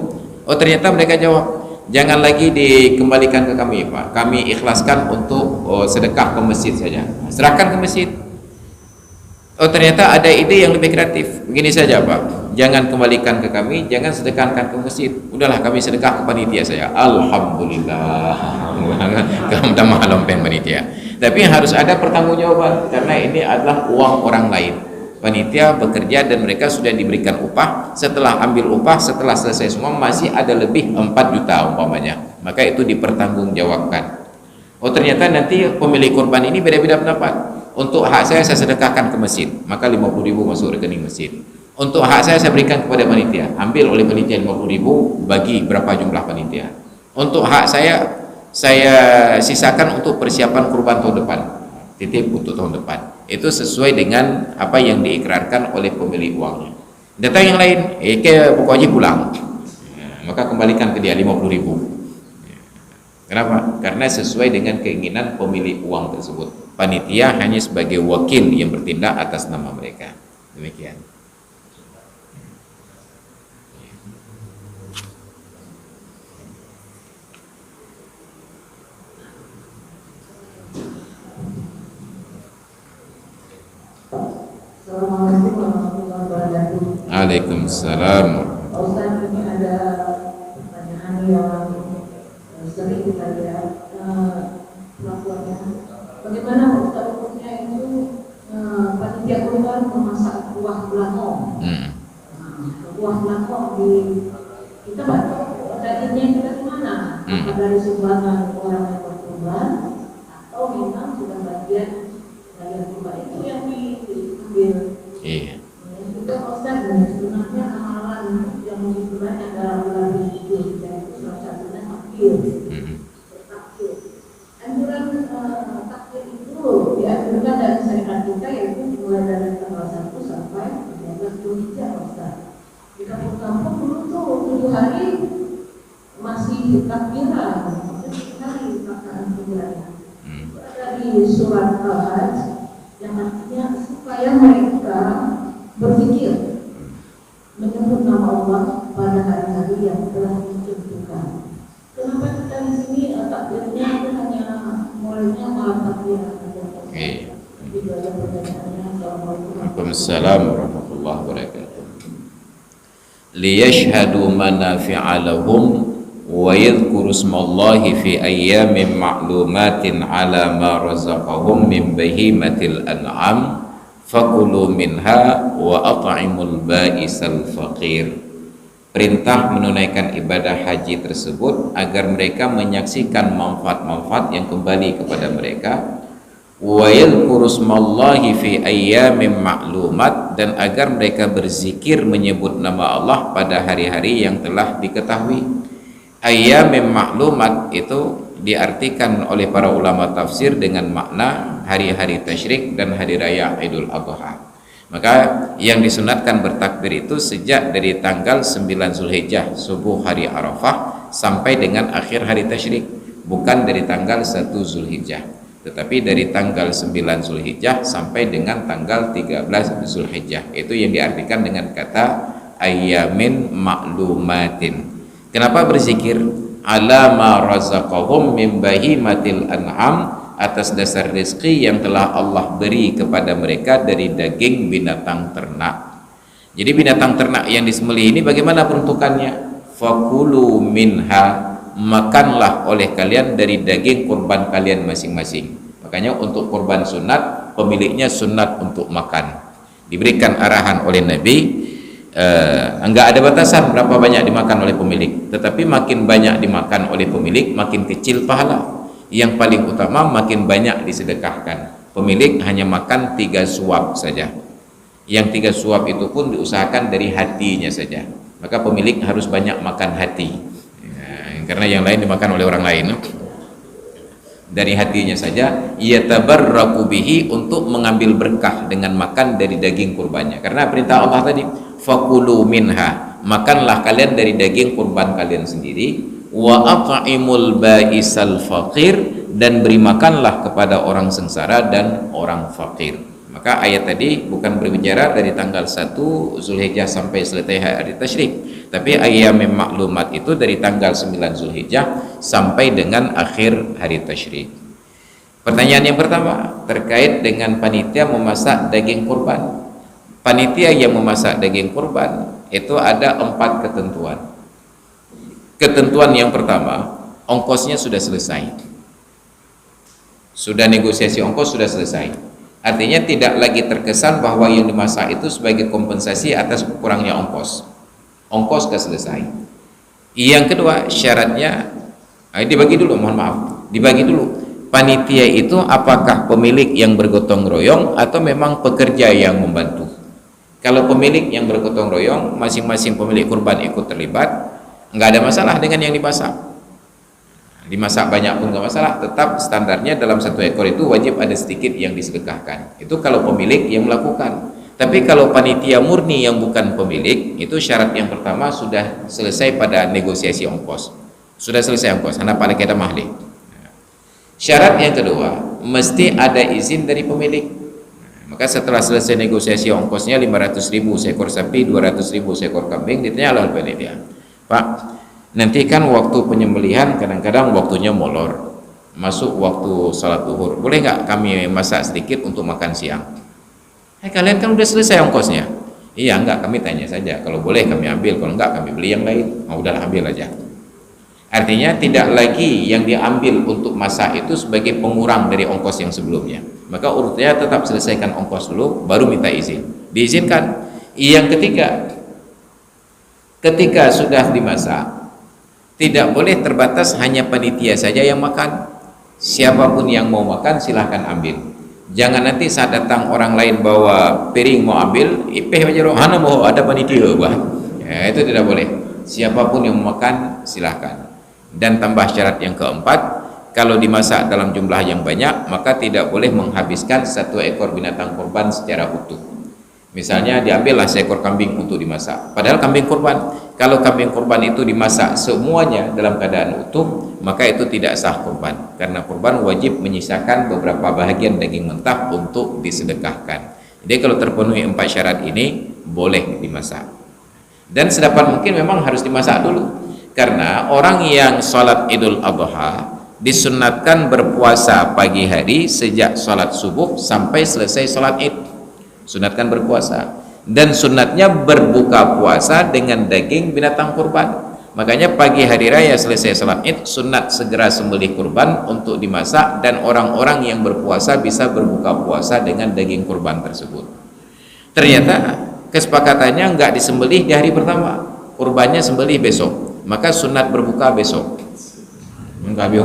Oh ternyata mereka jawab, jangan lagi dikembalikan ke kami Pak, kami ikhlaskan untuk sedekah ke masjid saja. Serahkan ke masjid. Oh ternyata ada ide yang lebih kreatif. Begini saja Pak, jangan kembalikan ke kami, jangan sedekahkan ke masjid. Udahlah kami sedekah ke panitia saya. Alhamdulillah. Kamu dah maklum panitia. Tapi harus ada pertanggungjawaban karena ini adalah uang orang lain. Panitia bekerja dan mereka sudah diberikan upah. Setelah ambil upah, setelah selesai semua masih ada lebih 4 juta umpamanya. Maka itu dipertanggungjawabkan. Oh ternyata nanti pemilik kurban ini beda-beda pendapat. Untuk hak saya sedekahkan ke masjid, maka 50.000 masuk rekening masjid. Untuk hak saya berikan kepada panitia, ambil oleh panitia 50.000, bagi berapa jumlah panitia. Untuk hak saya saya sisakan untuk persiapan kurban tahun depan, titip untuk tahun depan. Itu sesuai dengan apa yang diikrarkan oleh pemilik uangnya. Datang yang lain, pokoknya pulang. Maka kembalikan ke dia 50.000. Kenapa? Karena sesuai dengan keinginan pemilik uang tersebut. Panitia hanya sebagai wakil yang bertindak atas nama mereka. Demikian. Assalamualaikum warahmatullahi wabarakatuh. Waalaikumsalam. Ustaz, ini ada pertanyaan yang sering kita lihat pelakuannya. Bagaimana Ustaz hukumnya itu panitia kurban memasak kuah belangong? Kuah belangong kita bantu dagingnya itu dari mana? Apakah dari sumbangan orang yang berkurban atau memang sudah bagian dari kurban itu yang diambil? Iya. Juga Ustaz, sebenarnya amalan yang begitu banyak dalam bulan Hijriah dan itu salah satunya takbir. Takbir. Anjuran takbir itu dianjurkan dari syariat kita, yaitu mulai dari tanggal 1 sampai 13 Zulhijjah, Ustaz. Di kampung-kampung dulu tuh 7 hari masih takbiran, masih 7 hari pelaksanaan takbirannya. Ada di surat Al-Hajj yang artinya supaya mereka berpikir menyebut nama Allah pada hari-hari yang telah ditentukan. Kenapa kita di sini takbirnya itu hanya mulainya malam takbiran saja? Itu ada pertanyaannya. Waalaikumsalam warahmatullahi wabarakatuh. Liyashhadu manafi'a lahum wa yadhkuru ismallahi fi ayyamin ma'lumatin 'ala ma razaqahum min bahimatil an'am fakulu minha wa at'imul ba'isal faqir. Perintah menunaikan ibadah haji tersebut agar mereka menyaksikan manfaat-manfaat yang kembali kepada mereka, wa yadhkuru ismallahi fi ayyamin ma'lumat, dan agar mereka berzikir menyebut nama Allah pada hari-hari yang telah diketahui. Ayyamin ma'lumat itu diartikan oleh para ulama tafsir dengan makna hari-hari tasyrik dan hari raya Idul Adha. Maka yang disunatkan bertakbir itu sejak dari tanggal 9 Zulhijjah subuh hari Arafah sampai dengan akhir hari tasyrik, bukan dari tanggal 1 Zulhijjah, tetapi dari tanggal 9 Zulhijjah sampai dengan tanggal 13 Zulhijjah. Itu yang diartikan dengan kata ayyamin ma'lumatin. Kenapa berzikir? Ala ma razaqahum min bahimatil an'am, atas dasar rezeki yang telah Allah beri kepada mereka dari daging binatang ternak. Jadi binatang ternak yang disembelih ini bagaimana peruntukannya? Fakulu minha, makanlah oleh kalian dari daging kurban kalian masing-masing. Makanya untuk kurban sunat, pemiliknya sunat untuk makan. Diberikan arahan oleh Nabi, enggak ada batasan berapa banyak dimakan oleh pemilik, tetapi makin banyak dimakan oleh pemilik makin kecil pahala. Yang paling utama makin banyak disedekahkan. Pemilik hanya makan 3 suap saja. Yang 3 suap itu pun diusahakan dari hatinya saja. Maka pemilik harus banyak makan hati, karena yang lain dimakan oleh orang lain. Dari hatinya saja, yatabarraku bihi, untuk mengambil berkah dengan makan dari daging kurbannya. Karena perintah Allah tadi, fakulu minha, makanlah kalian dari daging kurban kalian sendiri, wa at'imul ba'isal faqir, dan beri makanlah kepada orang sengsara dan orang fakir. Maka ayat tadi bukan berbicara dari tanggal 1 Zulhijjah sampai selesai hari tasyrik, tapi ayyamin maklumat itu dari tanggal 9 Zulhijjah sampai dengan akhir hari tasyrik. Pertanyaan yang pertama terkait dengan panitia memasak daging kurban. Panitia yang memasak daging kurban itu ada 4 ketentuan. Ketentuan yang pertama, ongkosnya sudah selesai. Sudah negosiasi ongkos, sudah selesai. Artinya tidak lagi terkesan bahwa yang dimasak itu sebagai kompensasi atas kurangnya ongkos. Ongkos sudah selesai. Yang kedua, syaratnya dibagi dulu, mohon maaf. Dibagi dulu. Panitia itu apakah pemilik yang bergotong royong atau memang pekerja yang membantu? Kalau pemilik yang bergotong royong, masing-masing pemilik kurban ikut terlibat, nggak ada masalah dengan yang dimasak. Dimasak banyak pun nggak masalah, tetap standarnya dalam satu ekor itu wajib ada sedikit yang disedekahkan. Itu kalau pemilik yang melakukan. Tapi kalau panitia murni yang bukan pemilik, itu syarat yang pertama sudah selesai pada negosiasi ongkos. Sudah selesai ongkos, anak pada kita mahli. Syarat yang kedua, mesti ada izin dari pemilik. Maka setelah selesai negosiasi ongkosnya 500.000 seekor sapi, 200.000 seekor kambing, ditanya oleh panitia, Pak, nanti kan waktu penyembelihan kadang-kadang waktunya molor, masuk waktu salat zuhur, boleh nggak kami masak sedikit untuk makan siang? Kalian kan udah selesai ongkosnya. Iya, enggak, kami tanya saja, kalau boleh kami ambil, kalau enggak kami beli yang lain. Udahlah, ambil aja. Artinya tidak lagi yang diambil untuk masak itu sebagai pengurang dari ongkos yang sebelumnya. Maka urutnya tetap selesaikan ongkos dulu, baru minta izin. Diizinkan. Yang ketiga, ketika sudah dimasak, tidak boleh terbatas hanya panitia saja yang makan. Siapapun yang mau makan silahkan ambil. Jangan nanti saat datang orang lain bawa piring mau ambil, ipeh aja rohana mau ada panitia bah. Ya, itu tidak boleh. Siapapun yang mau makan silahkan. Dan tambah syarat yang keempat, kalau dimasak dalam jumlah yang banyak, maka tidak boleh menghabiskan satu ekor binatang kurban secara utuh. Misalnya diambillah seekor kambing untuk dimasak, padahal kambing kurban. Kalau kambing kurban itu dimasak semuanya dalam keadaan utuh, maka itu tidak sah kurban, karena kurban wajib menyisakan beberapa bahagian daging mentah untuk disedekahkan. Jadi kalau terpenuhi 4 syarat ini, boleh dimasak. Dan sedapat mungkin memang harus dimasak dulu, karena orang yang sholat Idul Adha disunnatkan berpuasa pagi hari sejak sholat subuh sampai selesai sholat Id. Sunatkan berpuasa, dan sunatnya berbuka puasa dengan daging binatang kurban. Makanya pagi hari raya selesai sholat Id, sunat segera sembelih kurban untuk dimasak, dan orang-orang yang berpuasa bisa berbuka puasa dengan daging kurban tersebut. Ternyata kesepakatannya enggak disembelih di hari pertama, kurbannya sembelih besok, maka sunat berbuka besok. Enggak biar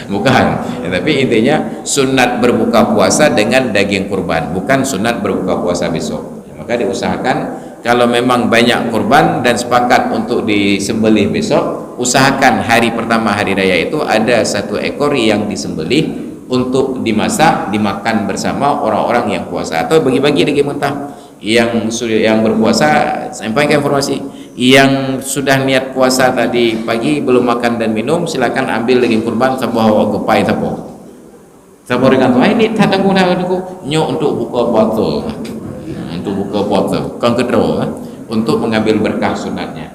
bukan, tapi intinya sunat berbuka puasa dengan daging kurban, bukan sunat berbuka puasa besok. Maka diusahakan kalau memang banyak kurban dan sepakat untuk disembelih besok, usahakan hari pertama hari raya itu ada 1 ekor yang disembelih untuk dimasak, dimakan bersama orang-orang yang puasa, atau bagi-bagi daging mentah. Yang berpuasa, sampaikan informasi, yang sudah niat puasa tadi pagi belum makan dan minum, silakan ambil daging kurban sebuah gepai tapo. Sabar dengan tuh, ini tak tanggung nyok untuk buka puasa, untuk buka puasa, kan kedua untuk mengambil berkah sunatnya.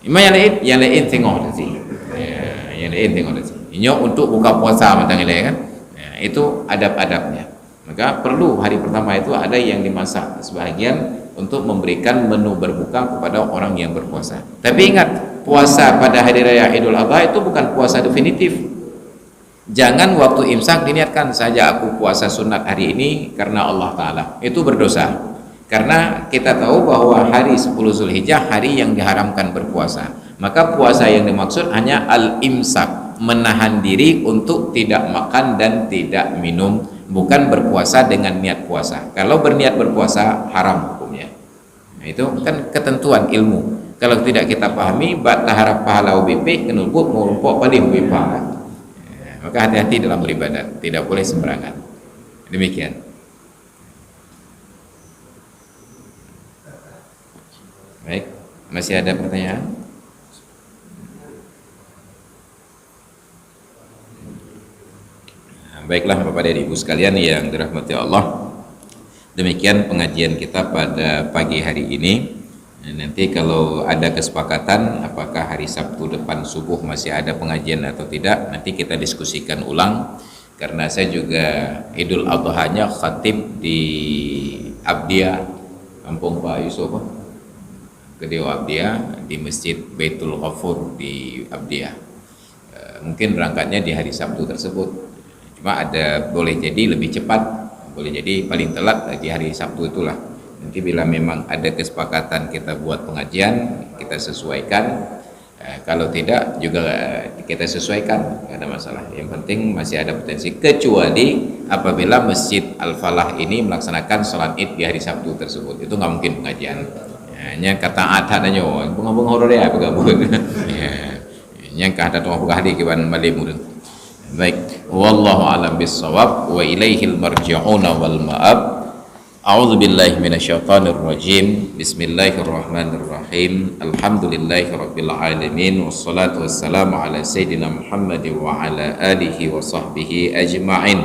Yang lain tengok sih, yang lain tengok sih. Nyok untuk buka puasa matang ini kan, itu adab-adabnya. Maka perlu hari pertama itu ada yang dimasak sebahagian untuk memberikan menu berbuka kepada orang yang berpuasa. Tapi ingat, puasa pada hari raya Idul Adha itu bukan puasa definitif. Jangan waktu imsak diniatkan saja aku puasa sunat hari ini karena Allah Ta'ala. Itu berdosa. Karena kita tahu bahwa hari 10 Zulhijjah hari yang diharamkan berpuasa. Maka puasa yang dimaksud hanya al-imsak, menahan diri untuk tidak makan dan tidak minum, bukan berpuasa dengan niat puasa. Kalau berniat berpuasa haram hukumnya. Nah, itu kan ketentuan ilmu. Kalau tidak kita pahami, bat harap pahala UBP kenulput merumpok paling UBP. Maka hati-hati dalam beribadat, tidak boleh sembarangan. Demikian. Baik, masih ada pertanyaan? Baiklah Bapak dan Ibu sekalian yang dirahmati Allah, demikian pengajian kita pada pagi hari ini. Nanti kalau ada kesepakatan apakah hari Sabtu depan subuh masih ada pengajian atau tidak, nanti kita diskusikan ulang. Karena saya juga Idul Adha-nya khatib di Abdia, Kampung Pak Yusuf, Gede Abdia, di Masjid Baitul Ghafur di Abdia. Mungkin berangkatnya di hari Sabtu tersebut. Cuma ada boleh jadi lebih cepat, boleh jadi paling telat di hari Sabtu itulah. Nanti bila memang ada kesepakatan kita buat pengajian, kita sesuaikan. Kalau tidak juga kita sesuaikan, tidak ada masalah. Yang penting masih ada potensi, kecuali apabila Masjid Al-Falah ini melaksanakan sholat Id di hari Sabtu tersebut, itu nggak mungkin pengajian. nya kata adat aja bunga-bunga horo dia bergabung ya nya kata tuang buka hadi kiban malimu baik wallahu alam bissawab wa ilaihil marji'una wal ma'ab. A'udzu billahi minasyaitonir rajim. Bismillahirrahmanirrahim. Alhamdulillahirabbil alamin wassalatu wassalamu ala sayidina Muhammad wa ala alihi wa sahbihi ajma'in.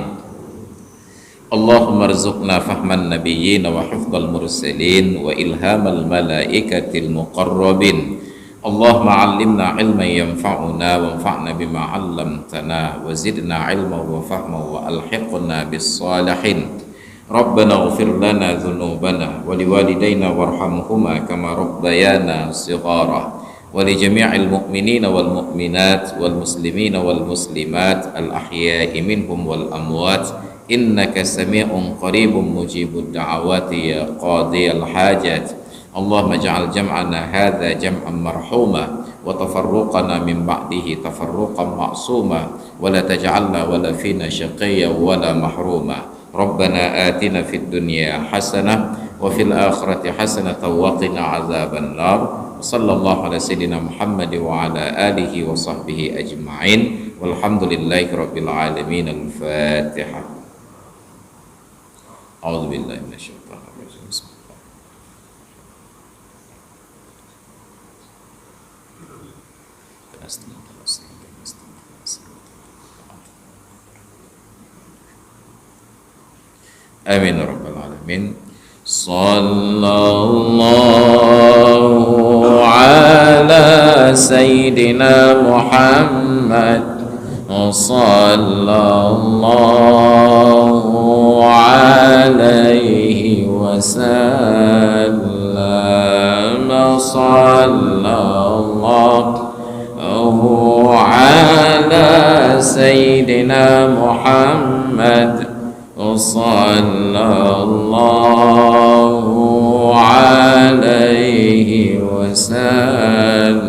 Allahumma rzuqna fahman nabiyyin wa hifdzal mursalin wa ilhamal malaikatil muqarrabin. Allahumma 'allimna ilman yanfa'una wanfa'na bima 'allamtana wa zidna ilman wa fahman wa alhiqna bis salihin. Rabbana ighfir lana dhunubana wa liwalidayna warhamhuma kama rabbayana shighara wa li jami'il mu'minina wal mu'minat wal muslimina wal muslimat al ahya'i minhum wal amwat innaka sami'un qaribun mujibud da'awati ya qadiyal hajat. Allahumma ja'al jam'ana hadha jam'an marhuma wa tafarruqana min ba'dihi tafarruqan ma'suma wa la taj'alna wa la fina shaqiyyan wa la mahruma. Rabbana atina fid dunya hasanah wa fil akhirati hasanah wa qina azaban nar. Sallallahu ala sayyidina Muhammad wa ala alihi wa sahbihi ajma'in. Walhamdulillahi rabbil alamin. Al-Fatihah. A'udzu billahi minasyaitonir rajim. Amin ya rabbal alamin. Sallallahu ala sayyidina Muhammad. Sallallahu alaihi wasallam. Sallallahu ala sayyidina Muhammad. Sallallahu alaihi wasallam.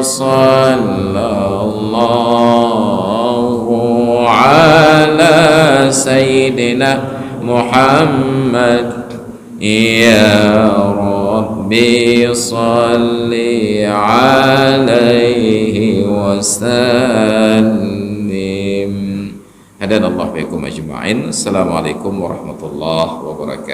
Sallallahu ala sayyidina Muhammad. Ya Rabbi salli alaihi wasallam. Hadanallahu bikum ajma'in. Assalamualaikum warahmatullahi wabarakatuh.